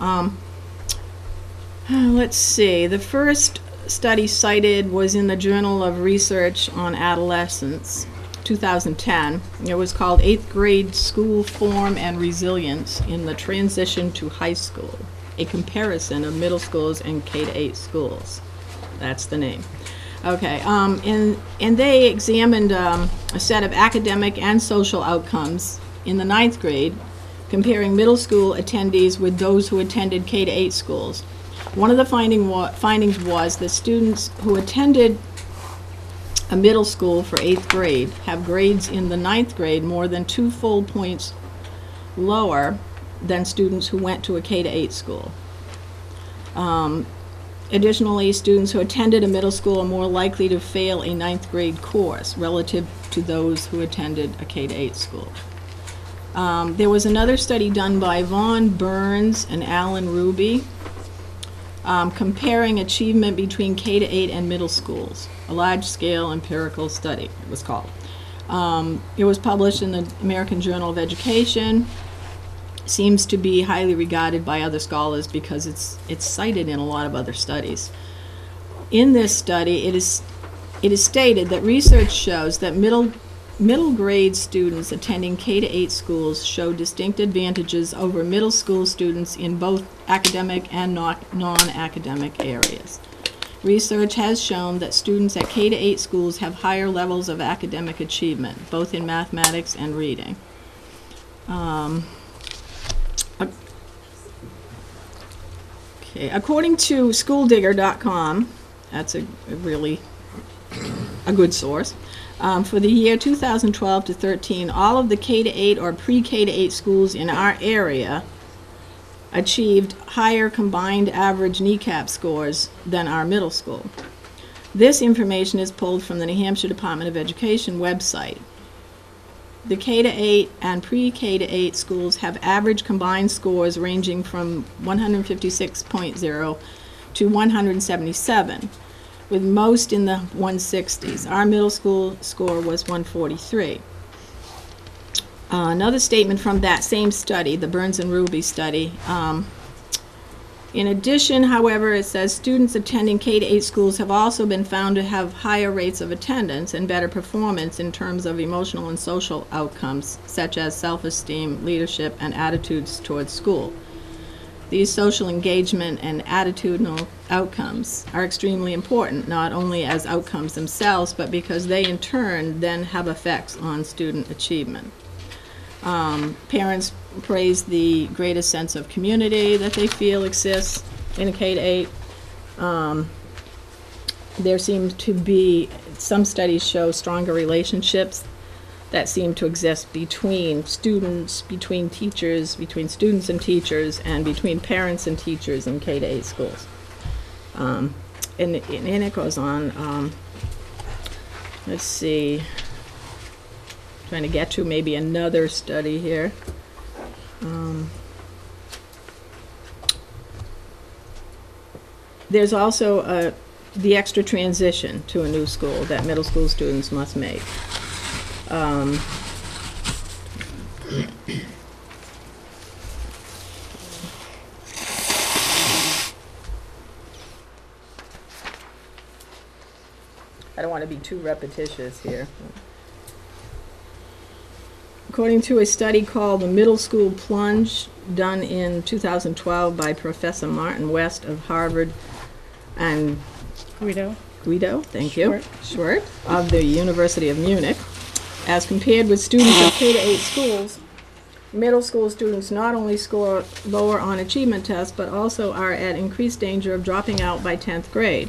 Let's see. The first study cited was in the Journal of Research on Adolescence, 2010. It was called 8th Grade School Form and Resilience in the Transition to High School, a comparison of middle schools and K to 8 schools. That's the name. Okay, and they examined a set of academic and social outcomes in the 9th grade, comparing middle school attendees with those who attended K to 8 schools. One of the findings was that students who attended a middle school for 8th grade have grades in the 9th grade more than 2 full points lower than students who went to a K to 8 school. Additionally, students who attended a middle school are more likely to fail a 9th grade course relative to those who attended a K to 8 school. There was another study done by Vaughn Burns and Alan Ruby, comparing achievement between K to 8 and middle schools, a large-scale empirical study, it was called. It was published in the American Journal of Education. Seems to be highly regarded by other scholars because it's cited in a lot of other studies. In this study, it is stated that research shows that middle grade students attending K to 8 schools show distinct advantages over middle school students in both academic and non-academic areas. Research has shown that students at K to 8 schools have higher levels of academic achievement, both in mathematics and reading. Okay, according to schooldigger.com, that's a really a good source. For the year 2012 to 13, all of the K to 8 or pre-K to 8 schools in our area achieved higher combined average NECAP scores than our middle school. This information is pulled from the New Hampshire Department of Education website. The K to 8 and pre-K to 8 schools have average combined scores ranging from 156.0 to 177. With most in the 160s. Our middle school score was 143. Another statement from that same study, the Burns and Ruby study. In addition, however, it says students attending K to 8 schools have also been found to have higher rates of attendance and better performance in terms of emotional and social outcomes, such as self-esteem, leadership, and attitudes towards school. These social engagement and attitudinal outcomes are extremely important, not only as outcomes themselves, but because they in turn then have effects on student achievement. Parents praise the greatest sense of community that they feel exists in a K to 8. There seems to be, some studies show stronger relationships that seem to exist between students, between teachers, between students and teachers, and between parents and teachers in K to 8 schools. And it goes on, let's see, trying to get to maybe another study here. There's also the extra transition to a new school that middle school students must make. I don't want to be too repetitious here. According to a study called the Middle School Plunge, done in 2012 by Professor Martin West of Harvard and Guido, thank you, Schwert, of the University of Munich, as compared with students of K-8 schools, middle school students not only score lower on achievement tests, but also are at increased danger of dropping out by 10th grade.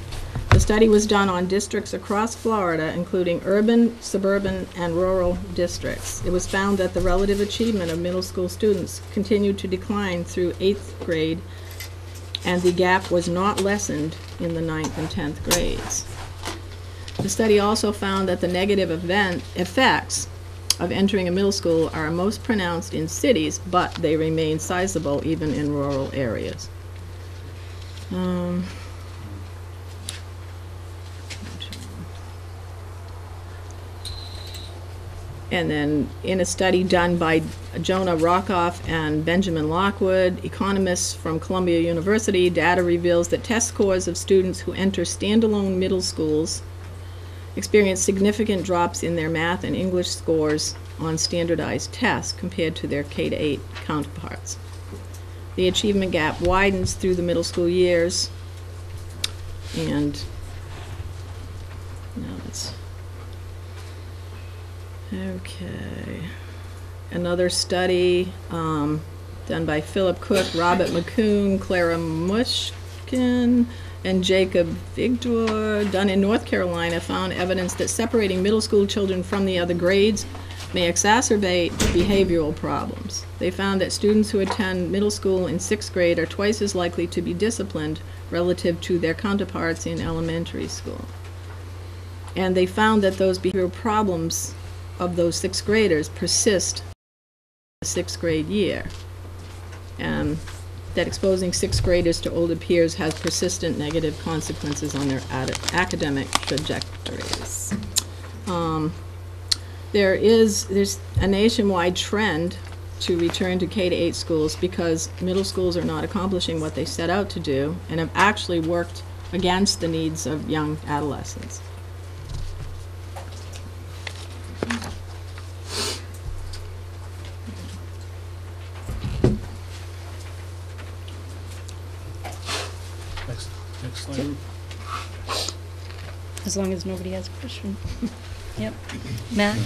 The study was done on districts across Florida, including urban, suburban, and rural districts. It was found that the relative achievement of middle school students continued to decline through 8th grade, and the gap was not lessened in the 9th and 10th grades. The study also found that the negative effects of entering a middle school are most pronounced in cities, but they remain sizable even in rural areas. And then in a study done by Jonah Rockoff and Benjamin Lockwood, economists from Columbia University, data reveals that test scores of students who enter standalone middle schools experience significant drops in their math and English scores on standardized tests compared to their K-8 counterparts. The achievement gap widens through the middle school years, and now let's okay. Another study done by Philip Cook, Robert McCoon, Clara Mushkin, and Jacob Vigdor, done in North Carolina, found evidence that separating middle school children from the other grades may exacerbate behavioral problems. They found that students who attend middle school in 6th grade are twice as likely to be disciplined relative to their counterparts in elementary school. And they found that those behavioral problems of those 6th graders persist the 6th grade year, and that exposing 6th graders to older peers has persistent negative consequences on their academic trajectories. There's a nationwide trend to return to K-8 schools because middle schools are not accomplishing what they set out to do and have actually worked against the needs of young adolescents. Next slide. As long as nobody has a question. Yep. Matt?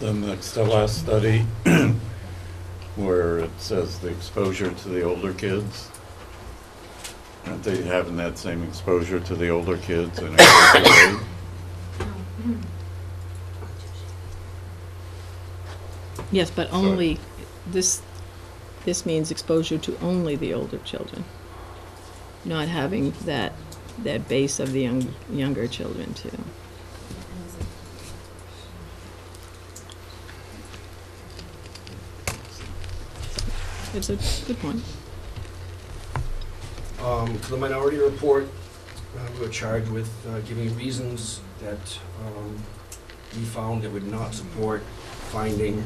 The last study where it says the exposure to the older kids, aren't they having that same exposure to the older kids in a grade? Yes, but only this means exposure to only the older children, not having that base of the younger children too. It's a good point. For the minority report, we were charged with giving reasons that we found that would not support finding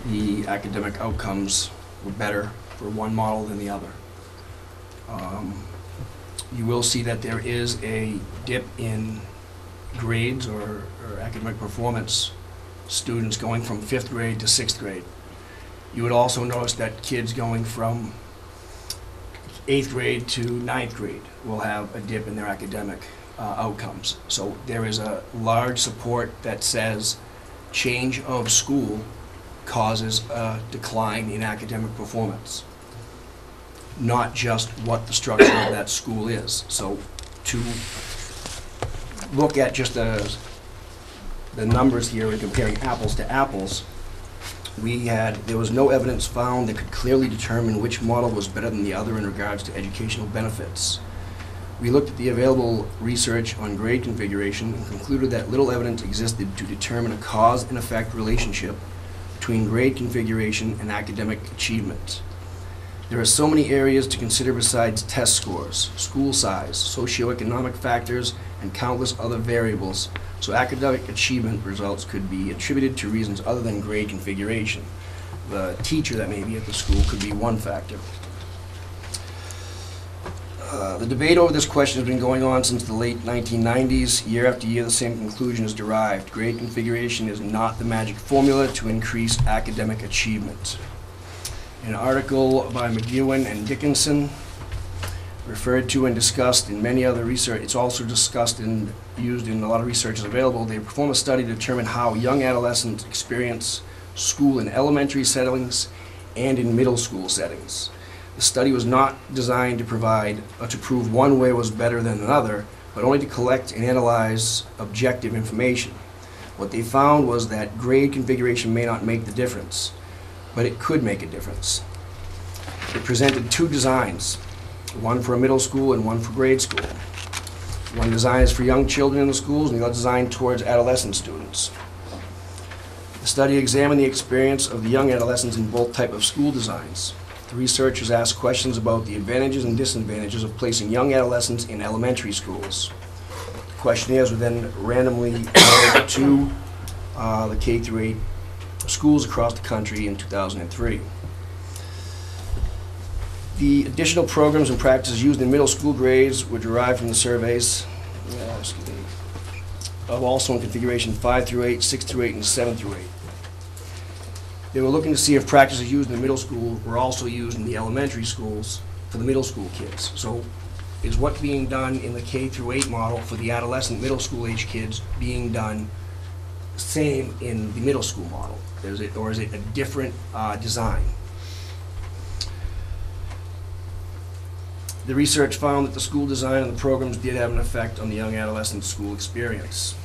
the academic outcomes were better for one model than the other. You will see that there is a dip in grades or academic performance, students going from 5th grade to 6th grade. You would also notice that kids going from 8th grade to 9th grade will have a dip in their academic outcomes. So there is a large support that says change of school causes a decline in academic performance, not just what the structure of that school is. So to look at just the numbers here and comparing apples to apples, there was no evidence found that could clearly determine which model was better than the other in regards to educational benefits. We looked at the available research on grade configuration and concluded that little evidence existed to determine a cause and effect relationship between grade configuration and academic achievement. There are so many areas to consider besides test scores, school size, socioeconomic factors, and countless other variables, so academic achievement results could be attributed to reasons other than grade configuration. The teacher that may be at the school could be one factor. The debate over this question has been going on since the late 1990s. Year after year, the same conclusion is derived. Grade configuration is not the magic formula to increase academic achievement. An article by McEwen and Dickinson, referred to and discussed in many other research, it's also discussed and used in a lot of research is available. They perform a study to determine how young adolescents experience school in elementary settings and in middle school settings. The study was not designed to prove one way was better than another, but only to collect and analyze objective information. What they found was that grade configuration may not make the difference, but it could make a difference. It presented two designs, one for a middle school and one for grade school. One design is for young children in the schools, and the other design towards adolescent students. The study examined the experience of the young adolescents in both types of school designs. The researchers asked questions about the advantages and disadvantages of placing young adolescents in elementary schools. The questionnaires were then randomly mailed to the K-8 schools across the country in 2003. The additional programs and practices used in middle school grades were derived from the surveys of also in configuration 5 through 8, 6 through 8, and 7 through 8. They were looking to see if practices used in the middle school were also used in the elementary schools for the middle school kids. So is what being done in the K through 8 model for the adolescent middle school age kids being done same in the middle school model? Or is it a different design? The research found that the school design and the programs did have an effect on the young adolescent school experience.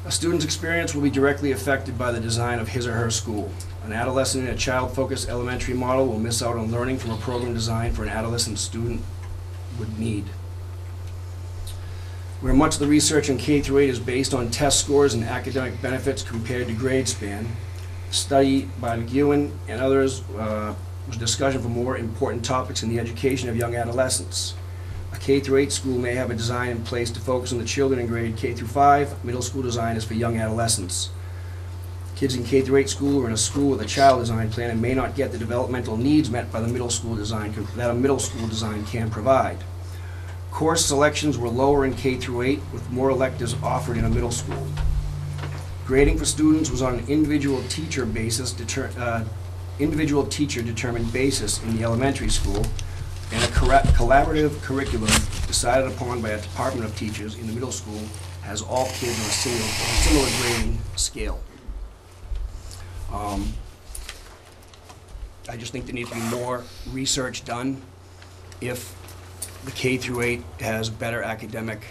A student's experience will be directly affected by the design of his or her school. An adolescent in a child-focused elementary model will miss out on learning from a program designed for an adolescent student would need. Where much of the research in K through 8 is based on test scores and academic benefits compared to grade span, a study by McEwen and others was a discussion for more important topics in the education of young adolescents. A K through 8 school may have a design in place to focus on the children in grade K through 5. Middle school design is for young adolescents. Kids in K through 8 school are in a school with a child design plan and may not get the developmental needs met by the middle school design that a middle school design can provide. Course selections were lower in K through 8 with more electives offered in a middle school. Grading for students was on an individual teacher determined basis in the elementary school, and a collaborative curriculum decided upon by a department of teachers in the middle school has all kids on a similar grading scale. I just think there needs to be more research done if the K through 8 has better academic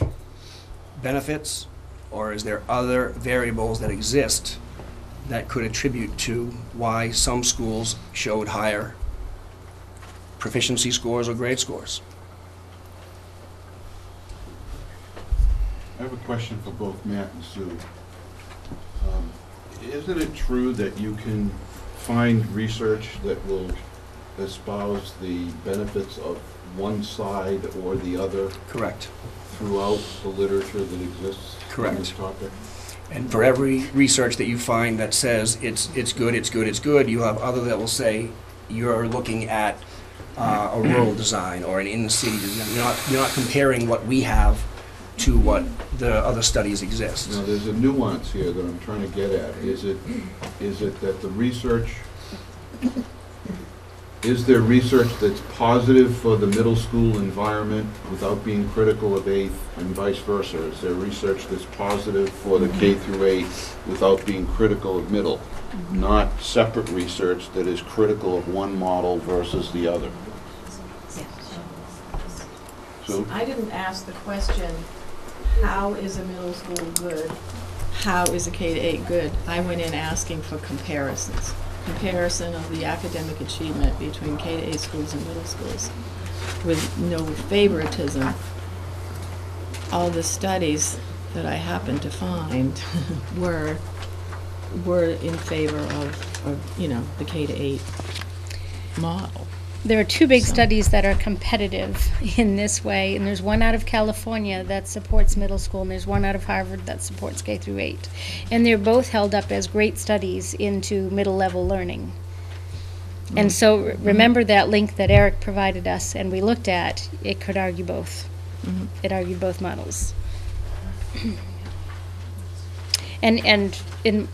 benefits, or is there other variables that exist that could attribute to why some schools showed higher proficiency scores or grade scores. I have a question for both Matt and Sue. Isn't it true that you can find research that will espouse the benefits of one side or the other? Correct. Throughout the literature that exists on this topic? And for every research that you find that says it's good, you have other that will say you're looking at a rural design or an in-the-city design. You're not comparing what we have to what the other studies exist. Now, there's a nuance here that I'm trying to get at. Is it that the research, is there research that's positive for the middle school environment without being critical of 8th and vice versa? Is there research that's positive for the K through 8 without being critical of middle? Not separate research that is critical of one model versus the other? So I didn't ask the question, how is a middle school good how is a K-8 good? I went in asking for comparisons. Comparison of the academic achievement between K-8 schools and middle schools with no favoritism. All the studies that I happened to find were in favor of the K-8 model. There are two big studies that are competitive in this way, and there's one out of California that supports middle school, and there's one out of Harvard that supports K through 8. And they're both held up as great studies into middle level learning. And so remember that link that Eric provided us and we looked at, it could argue both. It argued both models. And in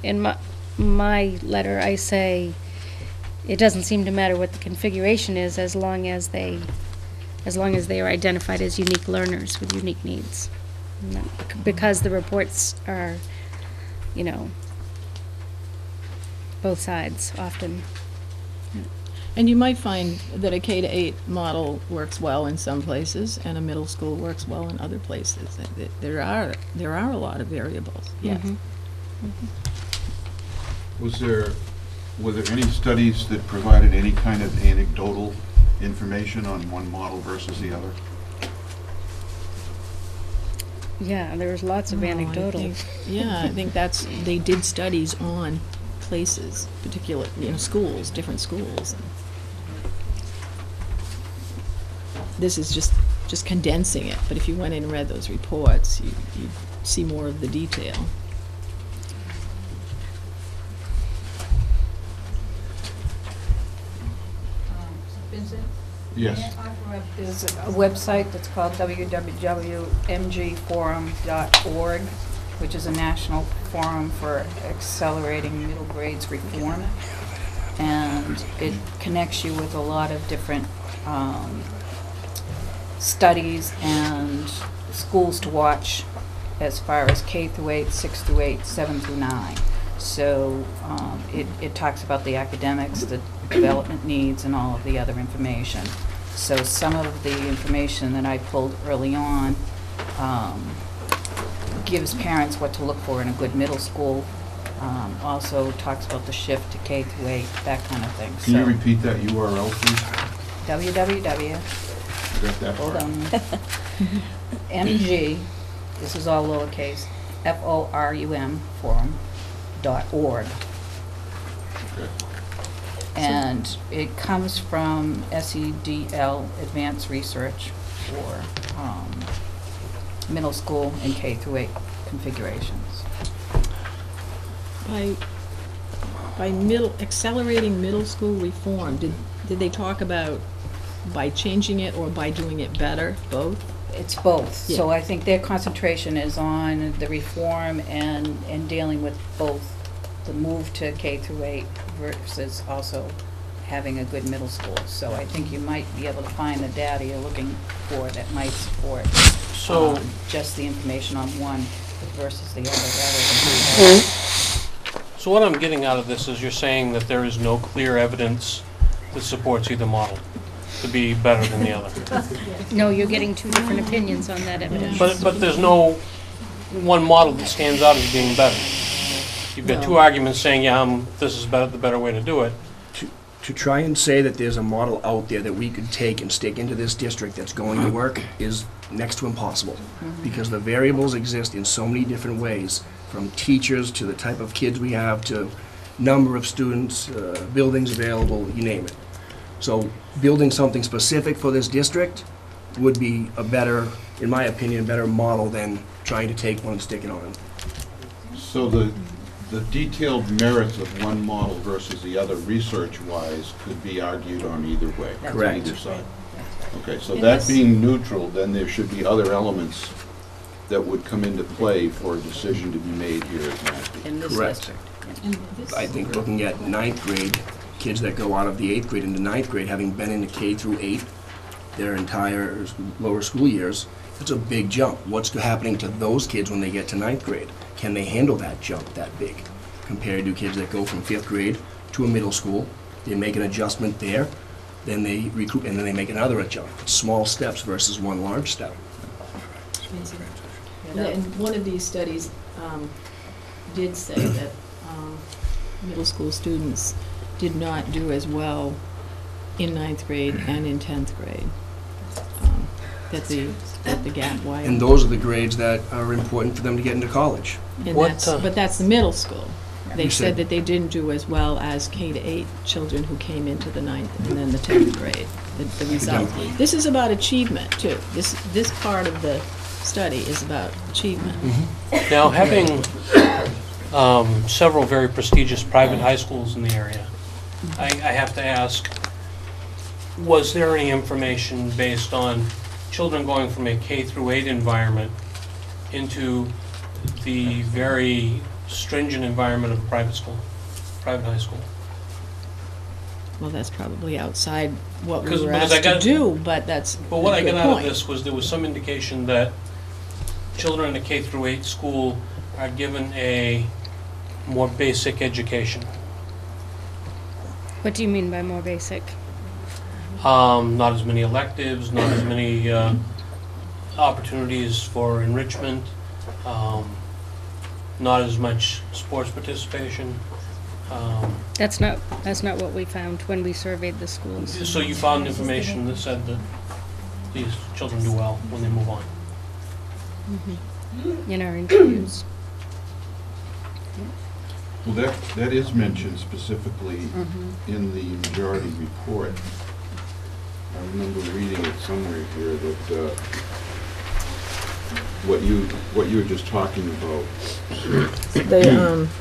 my letter I say, it doesn't seem to matter what the configuration is as long as they are identified as unique learners with unique needs. Because the reports are, both sides often. And you might find that a K-8 model works well in some places and a middle school works well in other places. There are a lot of variables. Yes. Were there any studies that provided any kind of anecdotal information on one model versus the other? Yeah, there was lots of anecdotal. I think they did studies on places, particular schools, different schools. This is just condensing it, but if you went in and read those reports, you'd see more of the detail. Vincent? Yes. There's a website that's called www.mgforum.org, which is a national forum for accelerating middle grades reform. And it connects you with a lot of different studies and schools to watch as far as K through 8, 6 through 8, 7 through 9. So it talks about the academics, the development needs, and all of the other information. So some of the information that I pulled early on gives parents what to look for in a good middle school. Also talks about the shift to K through 8, that kind of thing. Can you repeat that URL, please? www. I got that Hold part. on. MG, this is all lowercase, FORUM, forum.org. Okay. And it comes from SEDL, Advanced Research for middle school and K through 8 configurations. By accelerating middle school reform, did they talk about by changing it or by doing it better, both? It's both. Yeah. So I think their concentration is on the reform and dealing with both the move to K through 8 versus also having a good middle school. So I think you might be able to find the data you're looking for that might support just the information on one versus the other rather than So what I'm getting out of this is you're saying that there is no clear evidence that supports either model to be better than the other. No, you're getting two different opinions on that evidence. But there's no one model that stands out as being better. You've got two arguments saying, this is the better way to do it. To try and say that there's a model out there that we could take and stick into this district that's going to work is next to impossible. Because the variables exist in so many different ways, from teachers to the type of kids we have to number of students, buildings available, you name it. So building something specific for this district would be a better, in my opinion, a better model than trying to take one and stick it on. So the detailed merits of one model versus the other research-wise could be argued on either way. Correct. Either side. Okay, so that being neutral, then there should be other elements that would come into play for a decision to be made here at Mashpee. in this Correct. district. I think looking at 9th grade, kids that go out of the 8th grade into 9th grade, having been in the K through 8 their entire lower school years, it's a big jump. What's happening to those kids when they get to 9th grade? Can they handle that jump that big compared to kids that go from 5th grade to a middle school? They make an adjustment there, then they recruit, and then they make another adjustment. Small steps versus one large step. And one of these studies did say that middle school students did not do as well in 9th grade and in 10th grade. That the gap widened. And those are the grades that are important for them to get into college. And What, but that's the middle school. They You said said- that they didn't do as well as K-8 children who came into the 9th and then the 10th grade, the results. Academically. This is about achievement, too. This part of the study is about achievement. Now, having several very prestigious private high schools in the area, I have to ask, was there any information based on children going from a K through 8 environment into the very stringent environment of a private school, private high school? Well, that's probably outside what we Because- were because I asked to got- do, but that's a But what I good got out of point. this was there was some indication that children in a K through 8 school are given a more basic education. What do you mean by more basic? Not as many electives, not as many opportunities for enrichment, not as much sports participation. That's not what we found when we surveyed the schools. So you found information that said that these children do well when they move on. In our interviews. Well, that is mentioned specifically in the majority report. I remember reading it somewhere here that what you were just talking about.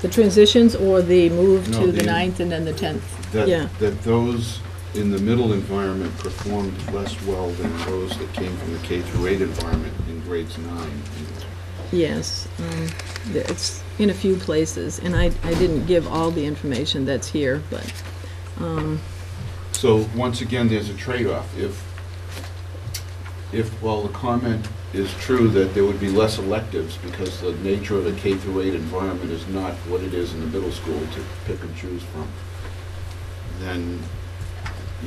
The transitions or the move No, to the the- 9th and then the 10th? Yeah. That those in the middle environment performed less well than those that came from the K through 8 environment in grades 9. Yes, it's in a few places, and I didn't give all the information that's here, but, So, once again, there's a trade-off. While the comment is true that there would be less electives because the nature of the K through 8 environment is not what it is in the middle school to pick and choose from, then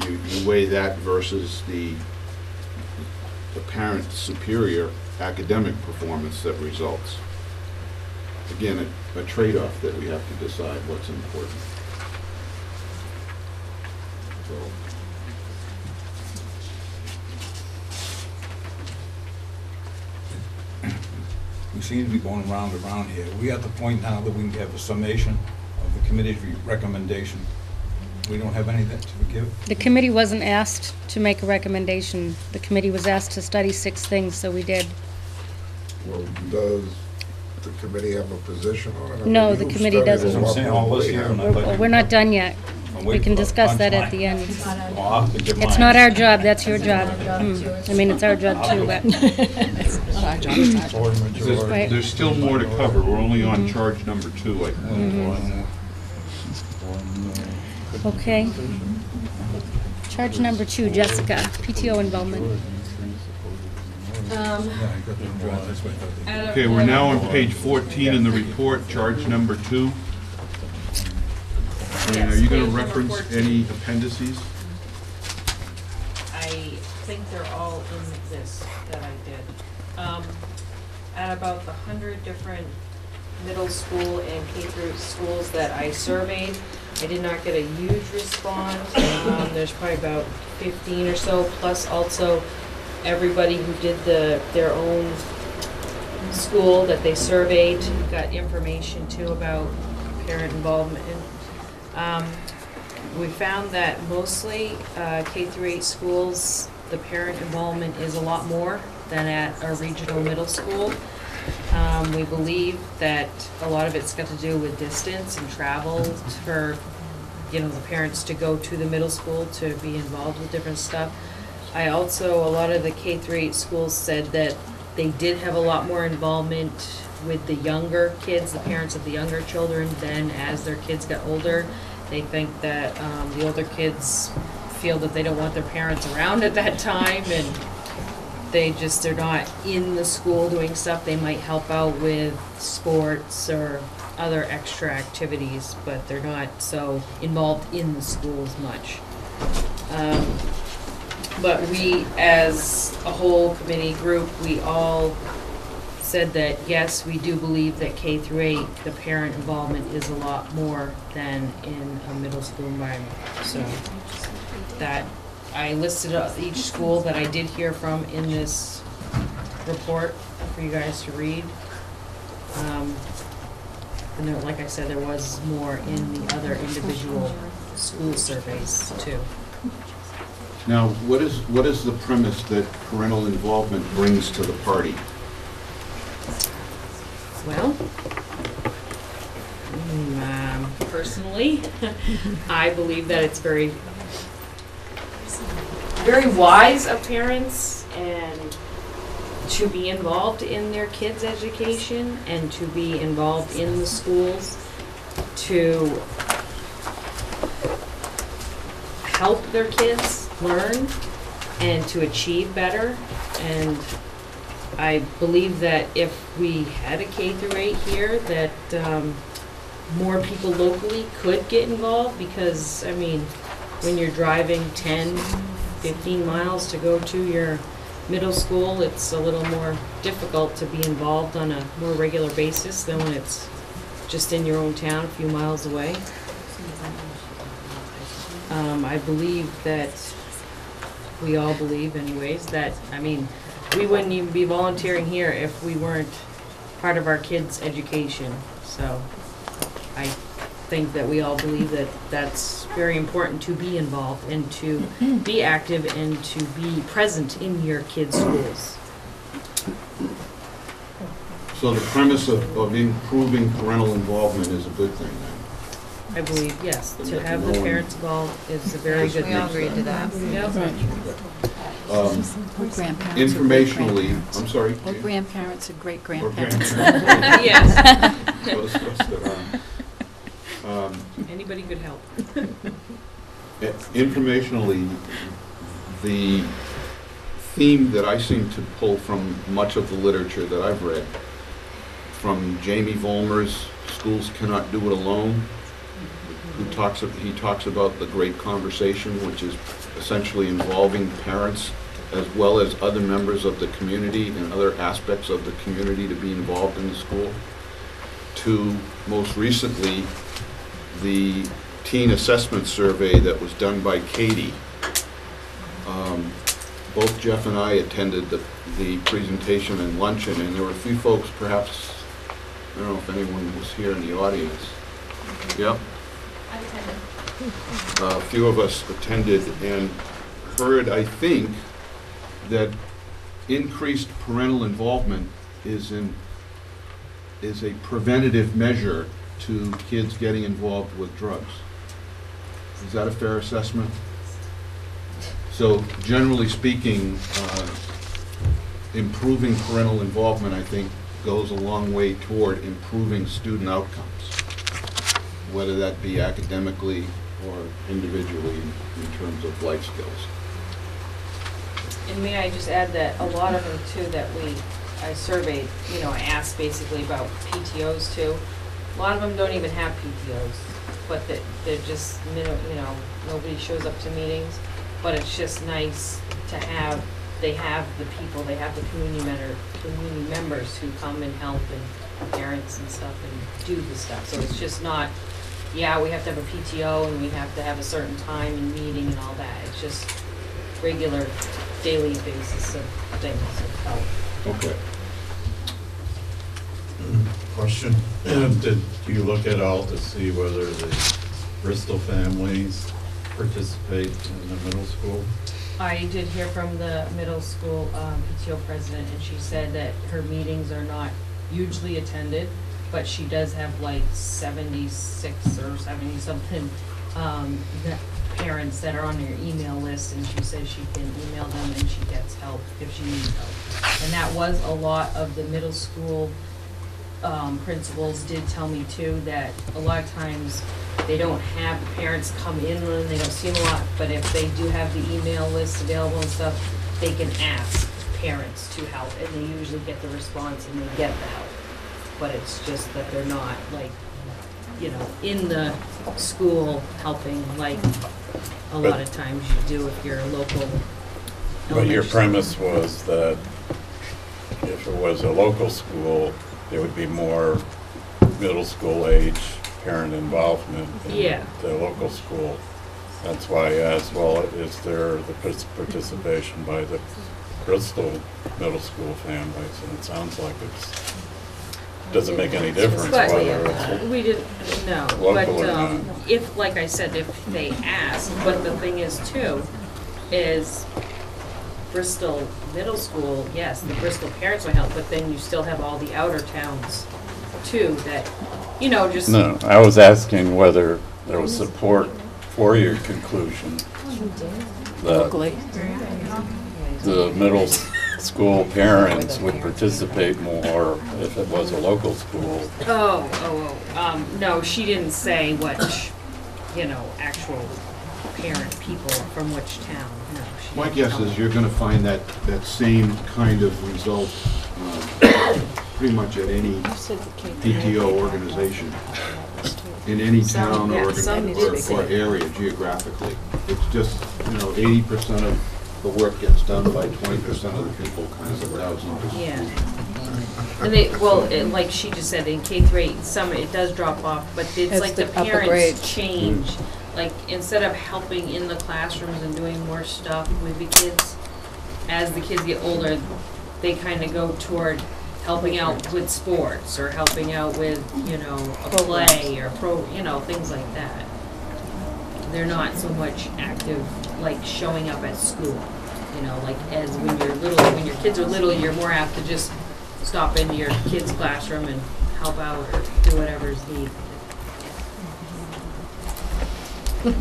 you weigh that versus the apparent superior academic performance that results. Again, a trade-off that we have to decide what's important. So, We seem to be going round and round here. We at the point now that we can have a summation of the committee's recommendation. We don't have anything to give. The committee wasn't asked to make a recommendation. The committee was asked to study 6 things, so we did. Well, does the committee have a position on it? I No, mean, the you committee studied doesn't. it a lot I'm saying all more this than we here, have. and I'd like We're not done yet. I'm We waiting can for a discuss that at punchline. the end. Well, I'll have to give It's mine. not our job, that's your job. I mean, it's our job too, but, not our job, it's our job. Right. there's still more to cover. We're only on charge number 2, I think. okay. Charge number 2, Jessica, PTO involvement. Yeah, I got the draft, that's what I thought they- Okay, we're now on page 14 in the report, charge number 2. And are you going to reference any appendices? I think they're all in this that I did. At about the 100 different middle school and K through schools that I surveyed, I did not get a huge response. There's probably about 15 or so, plus also everybody who did their own school that they surveyed got information too about parent involvement. We found that mostly K through 8 schools, the parent involvement is a lot more than at a regional middle school. We believe that a lot of it's got to do with distance and travel for, the parents to go to the middle school to be involved with different stuff. A lot of the K through 8 schools said that they did have a lot more involvement with the younger kids, the parents of the younger children, than as their kids got older. They think that the older kids feel that they don't want their parents around at that time, and they're not in the school doing stuff. They might help out with sports or other extra activities, but they're not so involved in the school as much. But we, as a whole committee group, we all said that, yes, we do believe that K through 8, the parent involvement is a lot more than in a middle school environment. So that, I listed up each school that I did hear from in this report for you guys to read. And there, like I said, there was more in the other individual school surveys too. Now, what is the premise that parental involvement brings to the party? Well, personally, I believe that it's very, very wise of parents and to be involved in their kids' education and to be involved in the schools to help their kids learn and to achieve better. And I believe that if we had a K through 8 here, that more people locally could get involved, because, I mean, when you're driving 10, 15 miles to go to your middle school, it's a little more difficult to be involved on a more regular basis than when it's just in your own town, a few miles away. I believe that, we all believe anyways, that, I mean, we wouldn't even be volunteering here if we weren't part of our kids' education. So I think that we all believe that that's very important, to be involved and to be active and to be present in your kids' schools. So the premise of improving parental involvement is a good thing then? I believe, yes, to have the parents involved is a very good thing. We all agreed to that. Yep. Or grandparents. Informationally, I'm sorry? Or grandparents or Or great-grandparents. grandparents. Yes. So discussed it. Anybody could help. Informationally, the theme that I seem to pull from much of the literature that I've read, from Jamie Vollmer's Schools Cannot Do It Alone, he talks about the great conversation, which is essentially involving parents as well as other members of the community and other aspects of the community to be involved in the school, to most recently the teen assessment survey that was done by Katie. Both Jeff and I attended the presentation and luncheon, and there were a few folks, perhaps, I don't know if anyone was here in the audience. Yep. A few of us attended and heard, I think, that increased parental involvement is a preventative measure to kids getting involved with drugs. Is that a fair assessment? So generally speaking, improving parental involvement, I think, goes a long way toward improving student outcomes, whether that be academically or individually in terms of life skills. And may I just add that a lot of them too that I surveyed, I asked basically about PTOs too. A lot of them don't even have PTOs, but they're just, nobody shows up to meetings. But it's just nice to have, they have the people, they have the community members who come and help, and parents and stuff, and do the stuff. So it's just not, yeah, we have to have a PTO and we have to have a certain time and meeting and all that. It's just regular daily basis of things of help. Okay. Question, did you look at all to see whether the Bristol families participate in the middle school? I did hear from the middle school PTO president, and she said that her meetings are not hugely attended, but she does have like 76 or 70 something parents that are on her email list, and she says she can email them and she gets help if she needs help. And that was a lot of the middle school principals did tell me too, that a lot of times they don't have the parents come in and they don't see them a lot, but if they do have the email list available and stuff, they can ask parents to help, and they usually get the response and they get the help. But it's just that they're not like, in the school helping like a lot of times you do if you're a local. But your premise was that if if it was a local school, there would be more middle school age parent involvement in Yeah. the local school. That's why I asked, well, is there the participation by the Bristol middle school families? And it sounds like doesn't make any difference But whether it's we didn't, no, local but or not. if, like I said, if they ask, but the thing is too, is Bristol Middle School, yes, the Bristol parents will help, but then you still have all the outer towns too that, just. No, I was asking whether there was support for your conclusion that the middle school parents would participate more if it was a local school. No, she didn't say which, actual parent people from which town, no. My guess is you're gonna find that same kind of result pretty much at any PTO organization, in any town or area geographically. It's just, 80% of the work gets done by 20% of the people, kind of a thousand. Yeah. And like she just said, in K-8, some, it does drop off, but it's like the upper parents grades. change. Like, instead of helping in the classrooms and doing more stuff with the kids, as the kids get older, they kind of go toward helping out with sports or helping out with, a play or things like that. They're not so much active, like showing up at school. Like as when your kids are little, you're more apt to just stop into your kid's classroom and help out or do whatever's needed. We're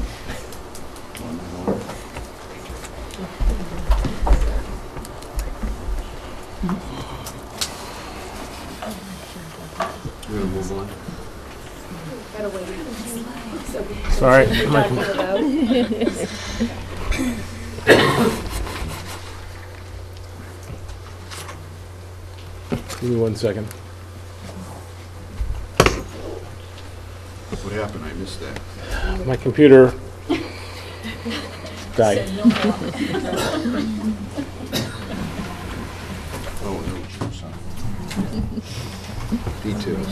gonna move on. Sorry. Give me 1 second. What happened? I missed that. My computer died. Oh, no. Details.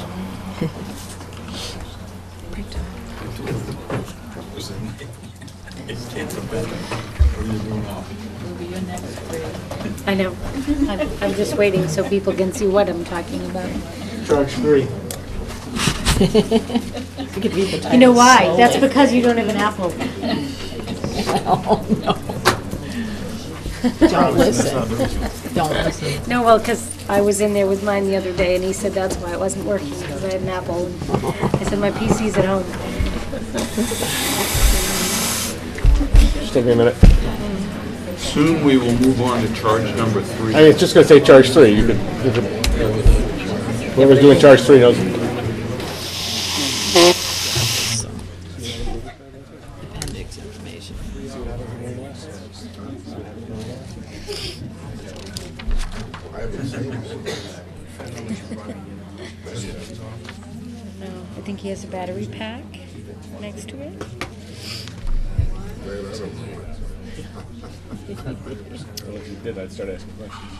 I know. I'm just waiting so people can see what I'm talking about. Charge 3. You know why? That's because you don't have an Apple. Don't listen. Don't listen. No, well, because I was in there with mine the other day, and he said that's why it wasn't working, because I had an Apple. I said, my PC's at home. Just take me a minute. Soon we will move on to charge number 3. I mean, it's just going to say charge 3. You could, whoever's doing charge 3 knows. Appendix information. No, I think he has a battery pack next to it. Well, if you did, I'd start asking questions.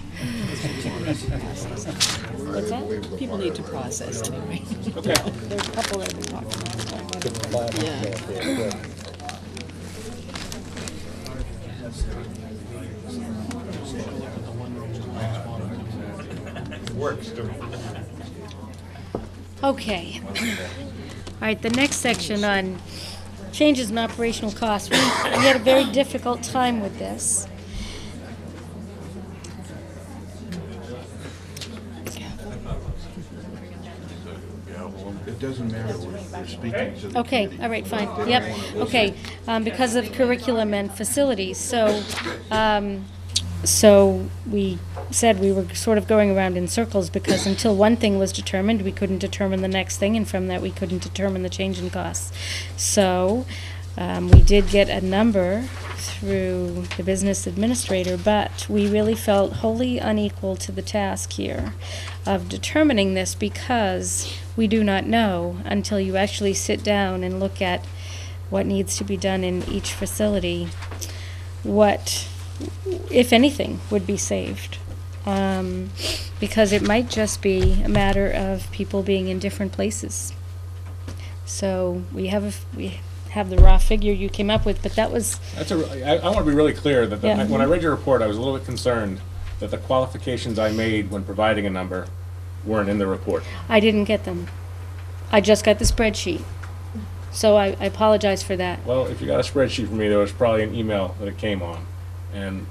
What's that? People need to process too. Okay. There's a couple that we talked about. Yeah. Okay. All right, the next section on changes in operational costs. We had a very difficult time with this. It doesn't matter, we're speaking to the Okay, committee. all right, fine, yep, okay, because of curriculum and facilities, so we said we were sort of going around in circles, because until one thing was determined, we couldn't determine the next thing, and from that, we couldn't determine the change in costs. So, we did get a number through the business administrator, but we really felt wholly unequal to the task here of determining this, because we do not know until you actually sit down and look at what needs to be done in each facility, what, if anything, would be saved because it might just be a matter of people being in different places. So we have the raw figure you came up with, but that was, I want to be really clear that Yeah. when I read your report, I was a little bit concerned that the qualifications I made when providing a number weren't in the report. I didn't get them. I just got the spreadsheet. So I apologize for that. Well, if you got a spreadsheet from me, there was probably an email that it came on. And,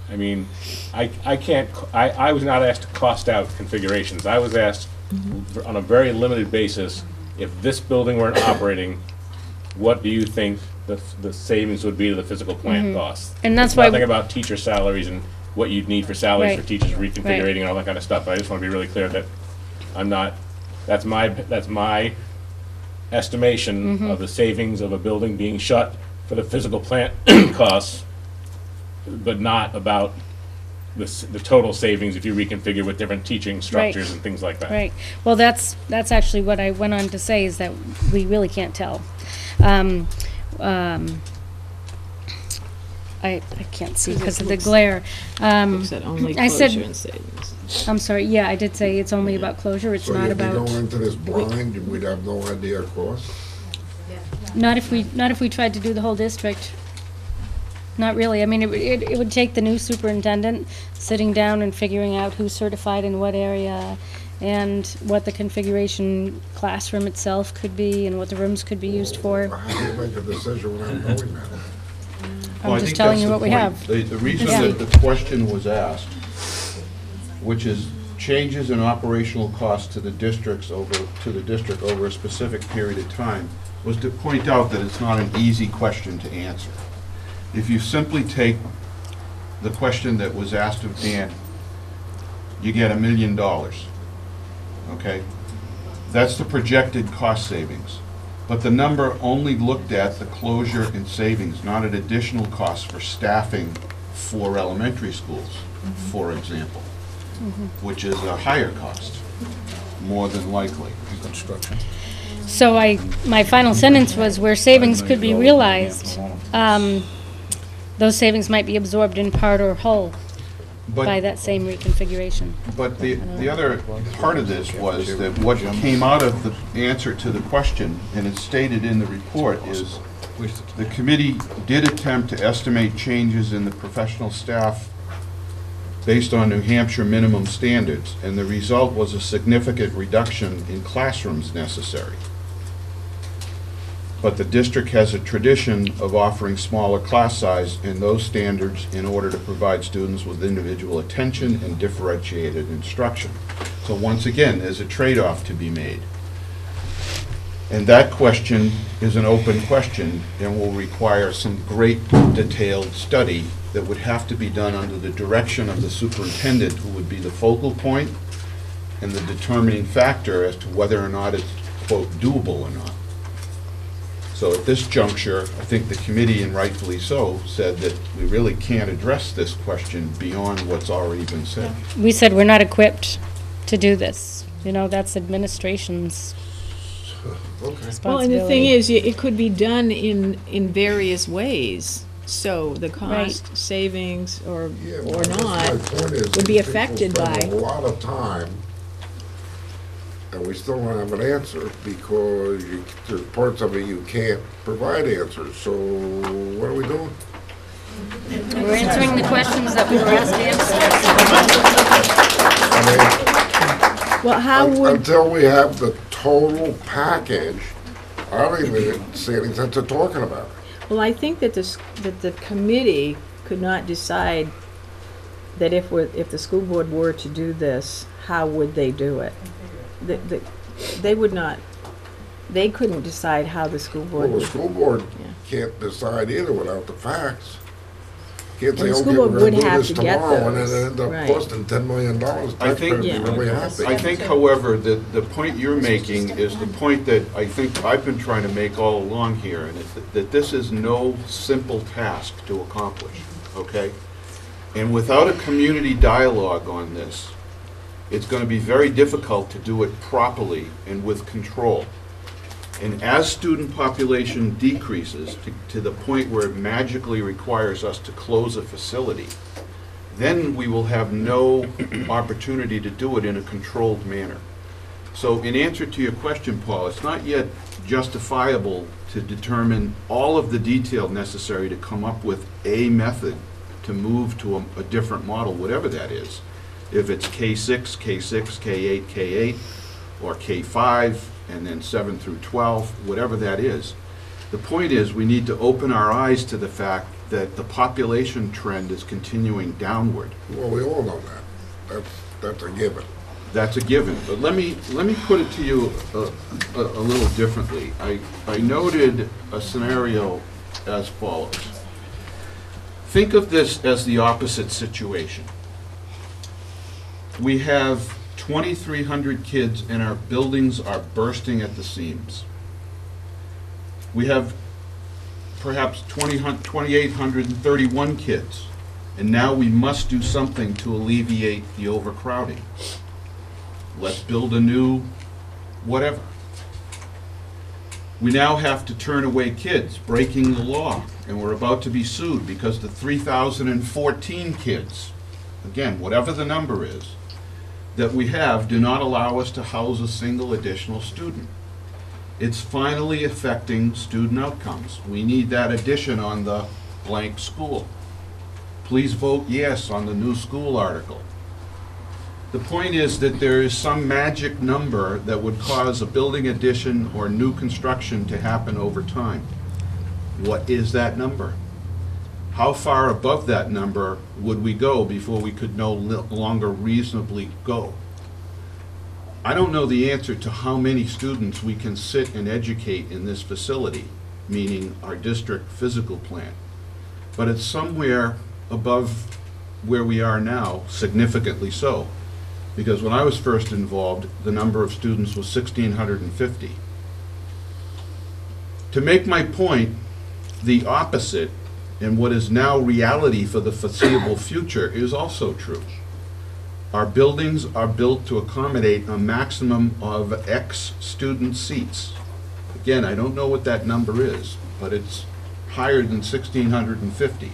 I mean, I was not asked to cost out configurations. I was asked on a very limited basis, if this building weren't operating, what do you think the savings would be to the physical plant costs? And that's It's why nothing about teacher salaries and what you'd need for salaries Right. for teachers reconfiguring and all that kind of stuff. But I just want to be really clear that I'm not, that's my estimation of the savings of a building being shut for the physical plant costs, but not about the total savings if you reconfigure with different teaching structures and things like that. Right. Well, that's actually what I went on to say, is that we really can't tell. I can't see because of the glare. You said only I said, closure and savings. I'm sorry, yeah, I did say it's only about closure, it's So not you'd be about, going into this blind, we'd have no idea of cost? not if we tried to do the whole district. Not really. I mean, it would take the new superintendent sitting down and figuring out who's certified in what area, and what the configuration classroom itself could be, and what the rooms could be used for. How do you make a decision without knowing that? Well, I just think telling that's you the what we point. have. The reason Yeah. that the question was asked, which is changes in operational costs to the district over a specific period of time, was to point out that it's not an easy question to answer. If you simply take the question that was asked of Dan, you get $1 million, okay? That's the projected cost savings. But the number only looked at the closure and savings, not at additional costs for staffing for elementary schools, for example, which is a higher cost, more than likely. Construction. So my final sentence was, where savings could be realized, those savings might be absorbed in part or whole by that same reconfiguration. But the other part of this was that what came out of the answer to the question, and it's stated in the report, is the committee did attempt to estimate changes in the professional staff based on New Hampshire minimum standards, and the result was a significant reduction in classrooms necessary. But the district has a tradition of offering smaller class size and those standards in order to provide students with individual attention and differentiated instruction. So once again, there's a trade-off to be made. And that question is an open question and will require some great detailed study that would have to be done under the direction of the superintendent, who would be the focal point and the determining factor as to whether or not it's, quote, doable or not. So at this juncture, I think the committee, and rightfully so, said that we really can't address this question beyond what's already been said. We said we're not equipped to do this. You know, that's administration's responsibility. Well, and the thing is, it could be done in various ways. So the cost savings or not would be affected by. A lot of time, and we still don't have an answer because there's parts of it you can't provide answers. So what are we doing? We're answering the questions that we were asked to answer. Well, how would... Until we have the total package, I don't even see any sense of talking about it. Well, I think that the committee could not decide that if the school board were to do this, how would they do it? They would not. They couldn't decide how the school board. Well, the school board can't decide either without the facts. Can't say, the school okay, board we're going would to do have this to get tomorrow, and those. it end up Right. costing $10 million. I think, Really happy. I think, however, that the point you're making is the point that I think I've been trying to make all along here, and that this is no simple task to accomplish, okay? And without a community dialogue on this, it's going to be very difficult to do it properly and with control. And as student population decreases to the point where it magically requires us to close a facility, then we will have no opportunity to do it in a controlled manner. So in answer to your question, Paul, it's not yet justifiable to determine all of the detail necessary to come up with a method to move to a different model, whatever that is. If it's K6, K6, K8, K8, or K5, and then 7 through 12, whatever that is. The point is, we need to open our eyes to the fact that the population trend is continuing downward. Well, we all know that. That's a given. That's a given. But let me put it to you a little differently. I noted a scenario as follows. Think of this as the opposite situation. We have 2,300 kids and our buildings are bursting at the seams. We have perhaps 2,831 kids, and now we must do something to alleviate the overcrowding. Let's build a new whatever. We now have to turn away kids, breaking the law, and we're about to be sued because the 3,014 kids, again, whatever the number is, that we have do not allow us to house a single additional student. It's finally affecting student outcomes. We need that addition on the blank school. Please vote yes on the new school article. The point is that there is some magic number that would cause a building addition or new construction to happen over time. What is that number? How far above that number would we go before we could no longer reasonably go? I don't know the answer to how many students we can sit and educate in this facility, meaning our district physical plant, but it's somewhere above where we are now, significantly so. Because when I was first involved, the number of students was 1,650. To make my point, the opposite, and what is now reality for the foreseeable future, is also true. Our buildings are built to accommodate a maximum of X student seats. Again, I don't know what that number is, but it's higher than 1,650.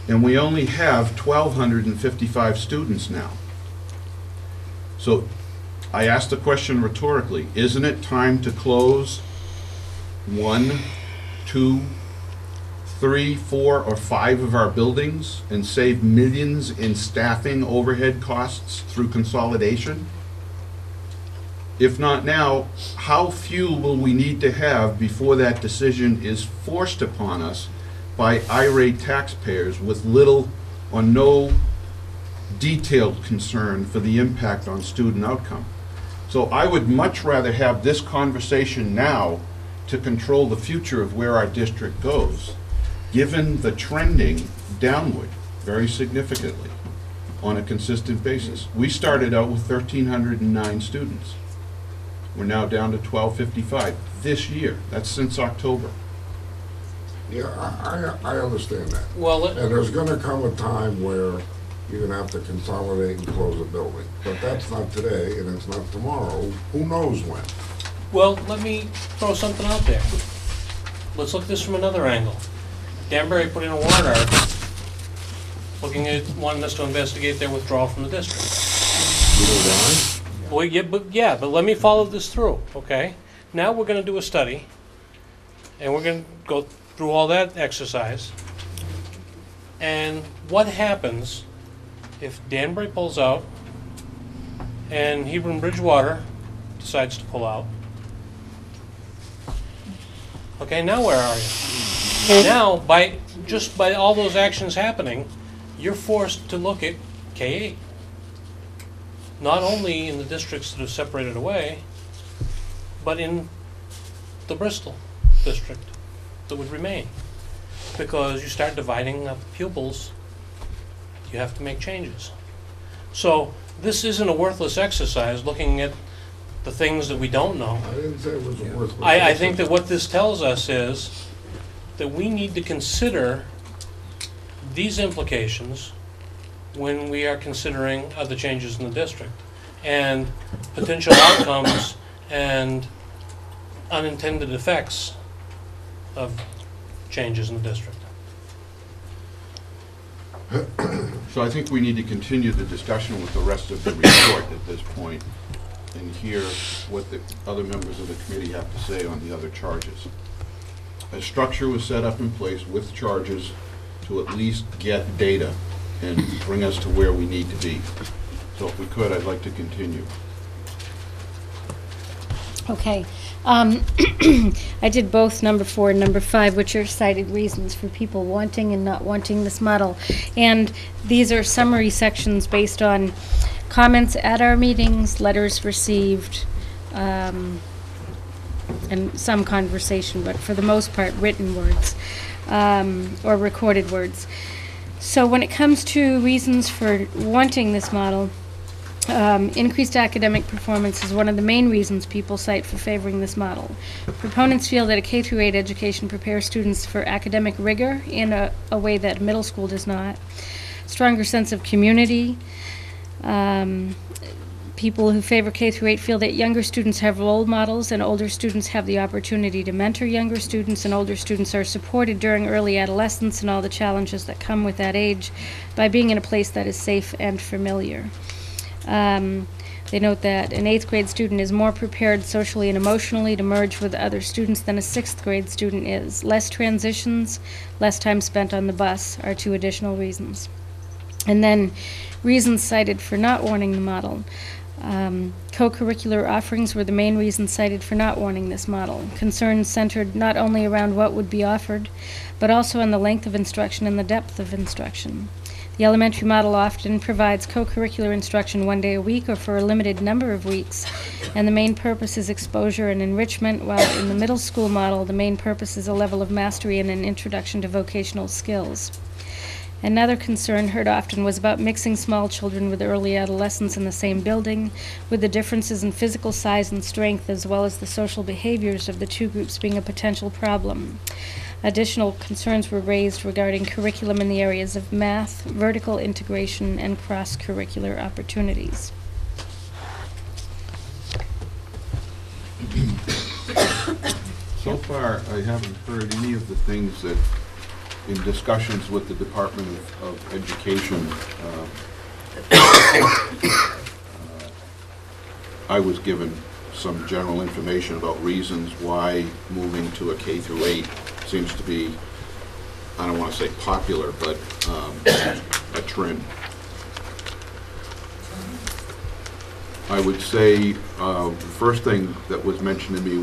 And we only have 1,255 students now. So I asked the question rhetorically, isn't it time to close 1, 2, 3, 4, or 5 of our buildings and save millions in staffing overhead costs through consolidation? If not now, how few will we need to have before that decision is forced upon us by irate taxpayers with little or no detailed concern for the impact on student outcome? So I would much rather have this conversation now to control the future of where our district goes, given the trending downward very significantly on a consistent basis. We started out with 1,309 students. We're now down to 1,255 this year. That's since October. Yeah, I understand that. Well, and there's gonna come a time where you're gonna have to consolidate and close a building. But that's not today, and it's not tomorrow. Who knows when? Well, let me throw something out there. Let's look at this from another angle. Danbury put in a warrant article looking at wanting us to investigate their withdrawal from the district. You know why? Well, yeah, but let me follow this through, okay? Now we're gonna do a study, and we're gonna go through all that exercise. And what happens if Danbury pulls out and Hebron Bridgewater decides to pull out? Okay, now where are you? Now, just by all those actions happening, you're forced to look at K-8. Not only in the districts that are separated away, but in the Bristol district that would remain. Because you start dividing up pupils, you have to make changes. So this isn't a worthless exercise looking at the things that we don't know. I didn't say it was a worthless I think that what this tells us is that we need to consider these implications when we are considering other changes in the district and potential outcomes and unintended effects of changes in the district. So I think we need to continue the discussion with the rest of the report at this point and hear what the other members of the committee have to say on the other charges. A structure was set up in place with charges to at least get data and bring us to where we need to be. So if we could, I'd like to continue. Okay. I did both number 4 and number 5, which are cited reasons for people wanting and not wanting this model. And these are summary sections based on comments at our meetings, letters received, and some conversation, but for the most part, written words or recorded words. So when it comes to reasons for wanting this model, increased academic performance is one of the main reasons people cite for favoring this model. Proponents feel that a K-8 education prepares students for academic rigor in a way that middle school does not. Stronger sense of community. People who favor K-8 feel that younger students have role models and older students have the opportunity to mentor younger students, and older students are supported during early adolescence and all the challenges that come with that age by being in a place that is safe and familiar. They note that an 8th grade student is more prepared socially and emotionally to merge with other students than a 6th grade student is. Less transitions, less time spent on the bus are 2 additional reasons. And then reasons cited for not wanting the model. Co-curricular offerings were the main reasons cited for not wanting this model. Concerns centered not only around what would be offered, but also on the length of instruction and the depth of instruction. The elementary model often provides co-curricular instruction 1 day a week or for a limited number of weeks, and the main purpose is exposure and enrichment, while in the middle school model, the main purpose is a level of mastery and an introduction to vocational skills. Another concern heard often was about mixing small children with early adolescents in the same building, with the differences in physical size and strength as well as the social behaviors of the 2 groups being a potential problem. Additional concerns were raised regarding curriculum in the areas of math, vertical integration, and cross-curricular opportunities. So far, I haven't heard any of the things that, in discussions with the Department of Education, I was given some general information about reasons why moving to a K-8 seems to be, I don't want to say popular, but a trend. I would say the first thing that was mentioned to me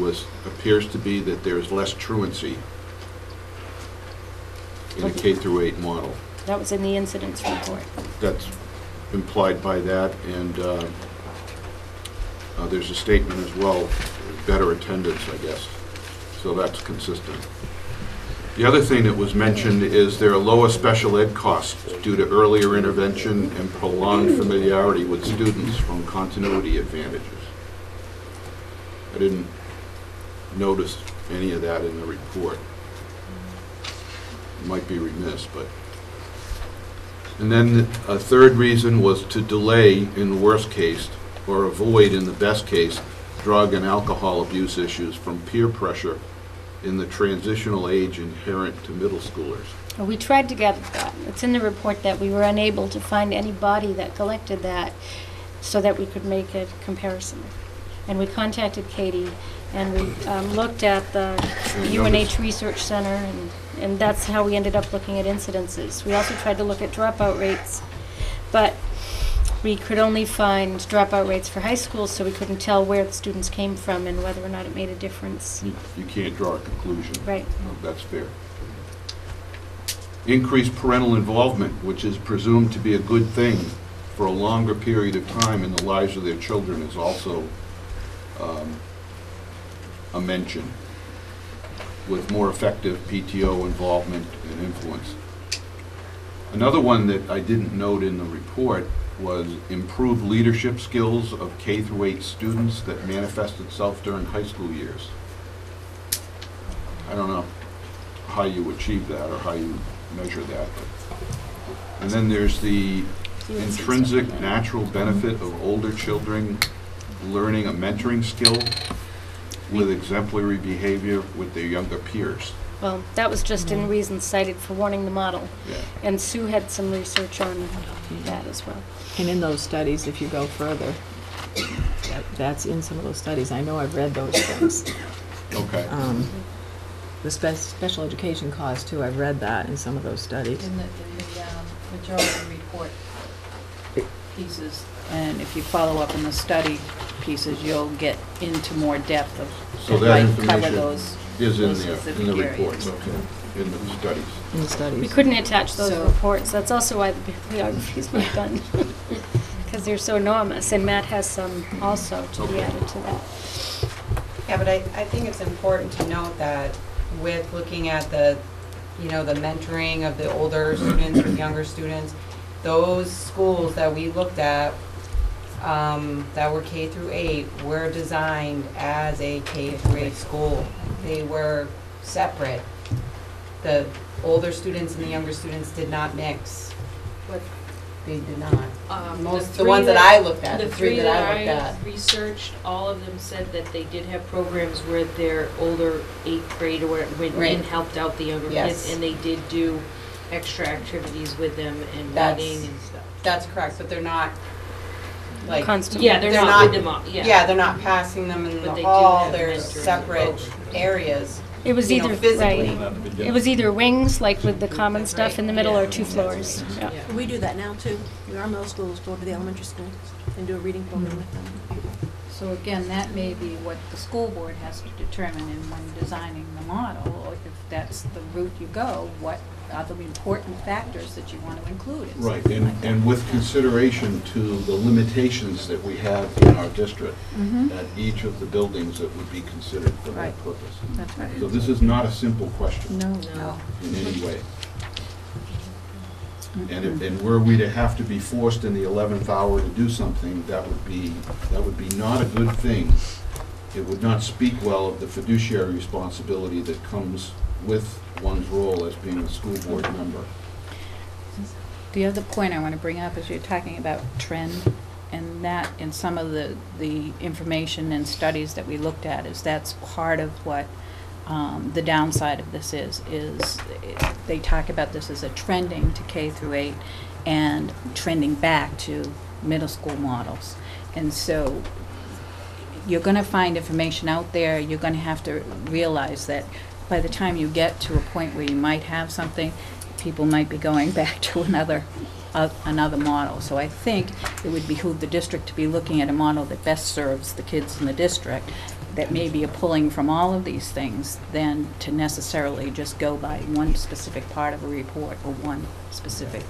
appears to be that there's less truancy in a K-8 model. That was in the incidents report. That's implied by that, and there's a statement as well, better attendance, I guess. So that's consistent. The other thing that was mentioned is there are lower special ed costs due to earlier intervention and prolonged familiarity with students from continuity advantages. I didn't notice any of that in the report. Might be remiss, but. And then a third reason was to delay in the worst case, or avoid in the best case, drug and alcohol abuse issues from peer pressure in the transitional age inherent to middle schoolers. Well, we tried to gather that. It's in the report that we were unable to find any body that collected that so that we could make a comparison. And we contacted Katie, and we looked at the UNH Research Center, and that's how we ended up looking at incidences. We also tried to look at dropout rates, but we could only find dropout rates for high schools, so we couldn't tell where the students came from and whether or not it made a difference. You can't draw a conclusion. Right. That's fair. Increased parental involvement, which is presumed to be a good thing for a longer period of time in the lives of their children, is also a mention, with more effective PTO involvement and influence. Another one that I didn't note in the report was improved leadership skills of K-8 students that manifest itself during high school years. I don't know how you achieve that or how you measure that. And then there's the intrinsic natural benefit of older children learning a mentoring skill with exemplary behavior with their younger peers. Well, that was just in reasons cited for wanting the model. Yeah. And Sue had some research on that as well. And in those studies, if you go further, that's in some of those studies. I know I've read those things. Okay. The special education cost too, I've read that in some of those studies. In the majority report pieces, and if you follow up in the study pieces, you'll get into more depth of, So that might cover information those. is in those there, specific in the areas. reports, okay, in the studies. In the studies. We couldn't attach those So- reports. That's also why the bibliographies were done. Because they're so enormous. And Matt has some also to be added to that. Yeah, but I think it's important to note that with looking at the, the mentoring of the older students with younger students, those schools that we looked at that were K through 8 were designed as a K through 8 school. They were separate. The older students and the younger students did not mix. They did not. The ones that I looked at, The the three that I looked at. researched, all of them said that they did have programs where their older 8th grade or whatever went Right. and helped out the younger Yes. kids, and they did do extra activities with them and That's- reading and stuff. That's correct, but they're not, like. Constantly. Yeah, they're not with them all, yeah. Yeah, they're not passing them in But the they do hall, have they're mentoring separate areas. It was either, physically. right. It was either wings, like with the common stuff in the middle, or 2 floors. Yeah. We do that now too. Our middle schools go to the elementary school and do a reading program with them. So again, that may be what the school board has to determine in when designing the model, or if that's the route you go, what are the important factors that you want to include in Right, something like that. and with consideration to the limitations that we have in our district Mhm. at each of the buildings that would be considered for that Right. purpose. That's right. So this is not a simple question No. in any way. And were we to have to be forced in the 11th hour to do something, that would be not a good thing. It would not speak well of the fiduciary responsibility that comes with one's role as being a school board member. The other point I want to bring up is you're talking about trend, and that in some of the information and studies that we looked at is that's part of what the downside of this is they talk about this as a trending to K through 8 and trending back to middle school models. And so you're going to find information out there. You're going to have to realize that by the time you get to a point where you might have something, people might be going back to another model. So I think it would behoove the district to be looking at a model that best serves the kids in the district, that maybe a pulling from all of these things than to necessarily just go by one specific part of a report or one specific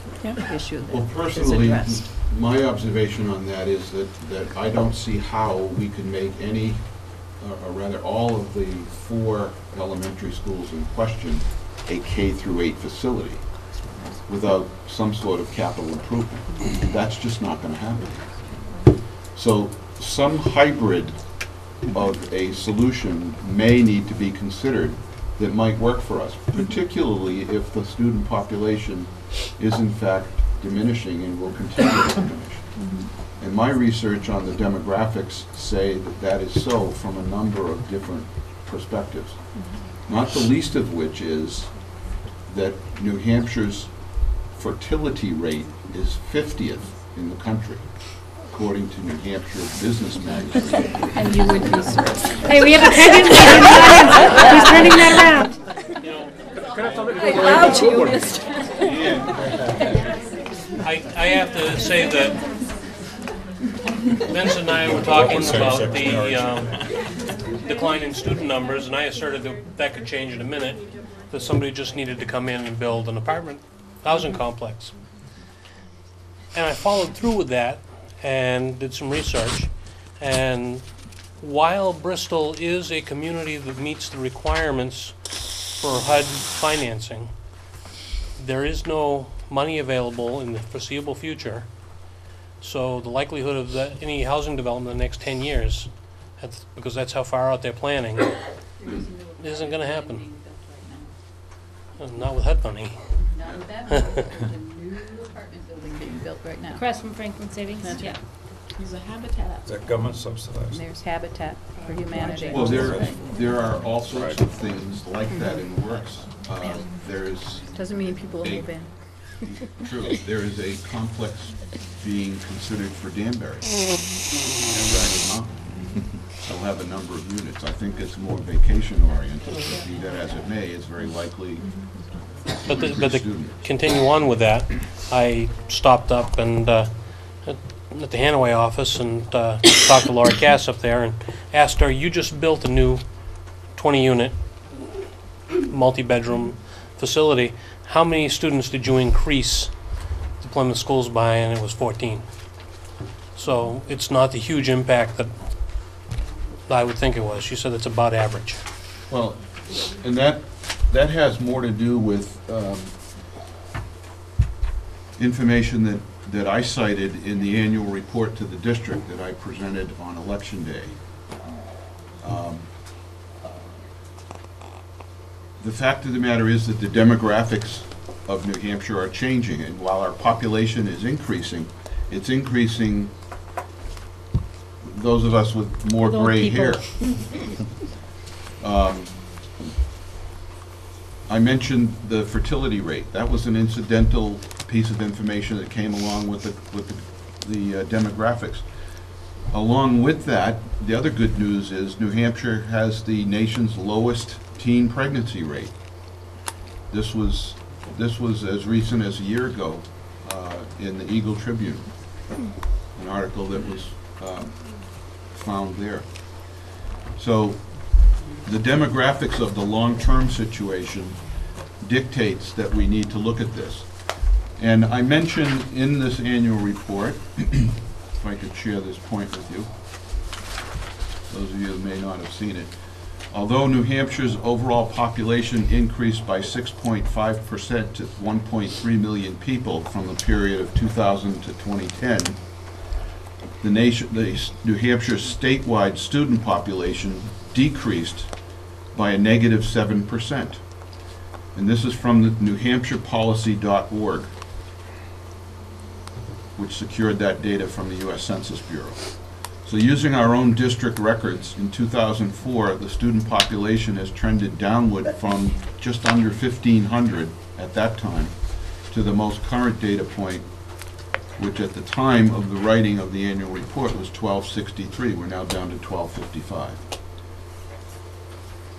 issue Well, that is personally, addressed. my observation on that is that I don't see how we can make any, or rather all of the 4 elementary schools in question a K through 8 facility without some sort of capital improvement. That's just not going to happen. So some hybrid of a solution may need to be considered that might work for us, particularly if the student population is in fact diminishing and will continue to diminish. And my research on the demographics say that that is so from a number of different perspectives. Not the least of which is that New Hampshire's fertility rate is 50th in the country, according to New Hampshire Business Magazine. And you would be surprised. Hey, we have a pregnant lady in the audience who's turning that around. Wow, you missed. I have to say that Vince and I were talking about the decline in student numbers, and I asserted that could change in a minute, that somebody just needed to come in and build an apartment housing complex. And I followed through with that and did some research, and while Bristol is a community that meets the requirements for HUD financing, there is no money available in the foreseeable future. So the likelihood of any housing development in the next 10 years, because that's how far out they're planning, isn't going to happen. Not with HUD money. Not with that, there's a new apartment building being built right now. Across from Franklin Savings? That's Yeah. right. There's a habitat. Is that government subsidized? There's Habitat for Humanity. Well, there are all sorts of things like that in the works. There's Doesn't mean people will a- move in. True, there is a complex being considered for Danbury. And Ragged Mountain. They'll have a number of units. I think it's more vacation oriented, but be that as it may, it's very likely But to to continue on with that, I stopped up and at the Hanaway office and talked to Laura Cass up there and asked her, you just built a new 20-unit multi-bedroom facility. How many students did you increase the Plymouth schools by? And it was 14. So it's not the huge impact that I would think it was. She said it's about average. Well, and that has more to do with information that I cited in the annual report to the district that I presented on Election Day. The fact of the matter is that the demographics of New Hampshire are changing, and while our population is increasing, it's increasing those of us with more With old gray people. hair. I mentioned the fertility rate. That was an incidental piece of information that came along with the demographics. Along with that, the other good news is New Hampshire has the nation's lowest teen pregnancy rate. This was as recent as a year ago in the Eagle Tribune, an article that was found there. So the demographics of the long-term situation dictates that we need to look at this. And I mentioned in this annual report, if I could share this point with you, those of you who may not have seen it, although New Hampshire's overall population increased by 6.5% to 1.3 million people from the period of 2000 to 2010, the New Hampshire statewide student population decreased by a negative 7%. And this is from the NewHampshirePolicy.org, which secured that data from the U.S. Census Bureau. So using our own district records, in 2004, the student population has trended downward from just under 1,500 at that time to the most current data point, which at the time of the writing of the annual report was 1,263. We're now down to 1,255.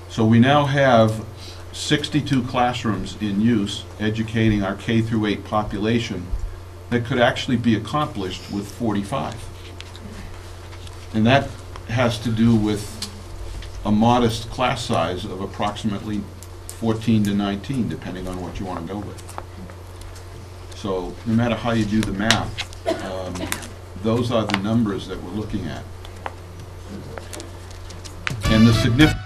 So we now have 62 classrooms in use educating our K through 8 population that could actually be accomplished with 45. And that has to do with a modest class size of approximately 14 to 19, depending on what you want to go with. So no matter how you do the math, those are the numbers that we're looking at. And the significant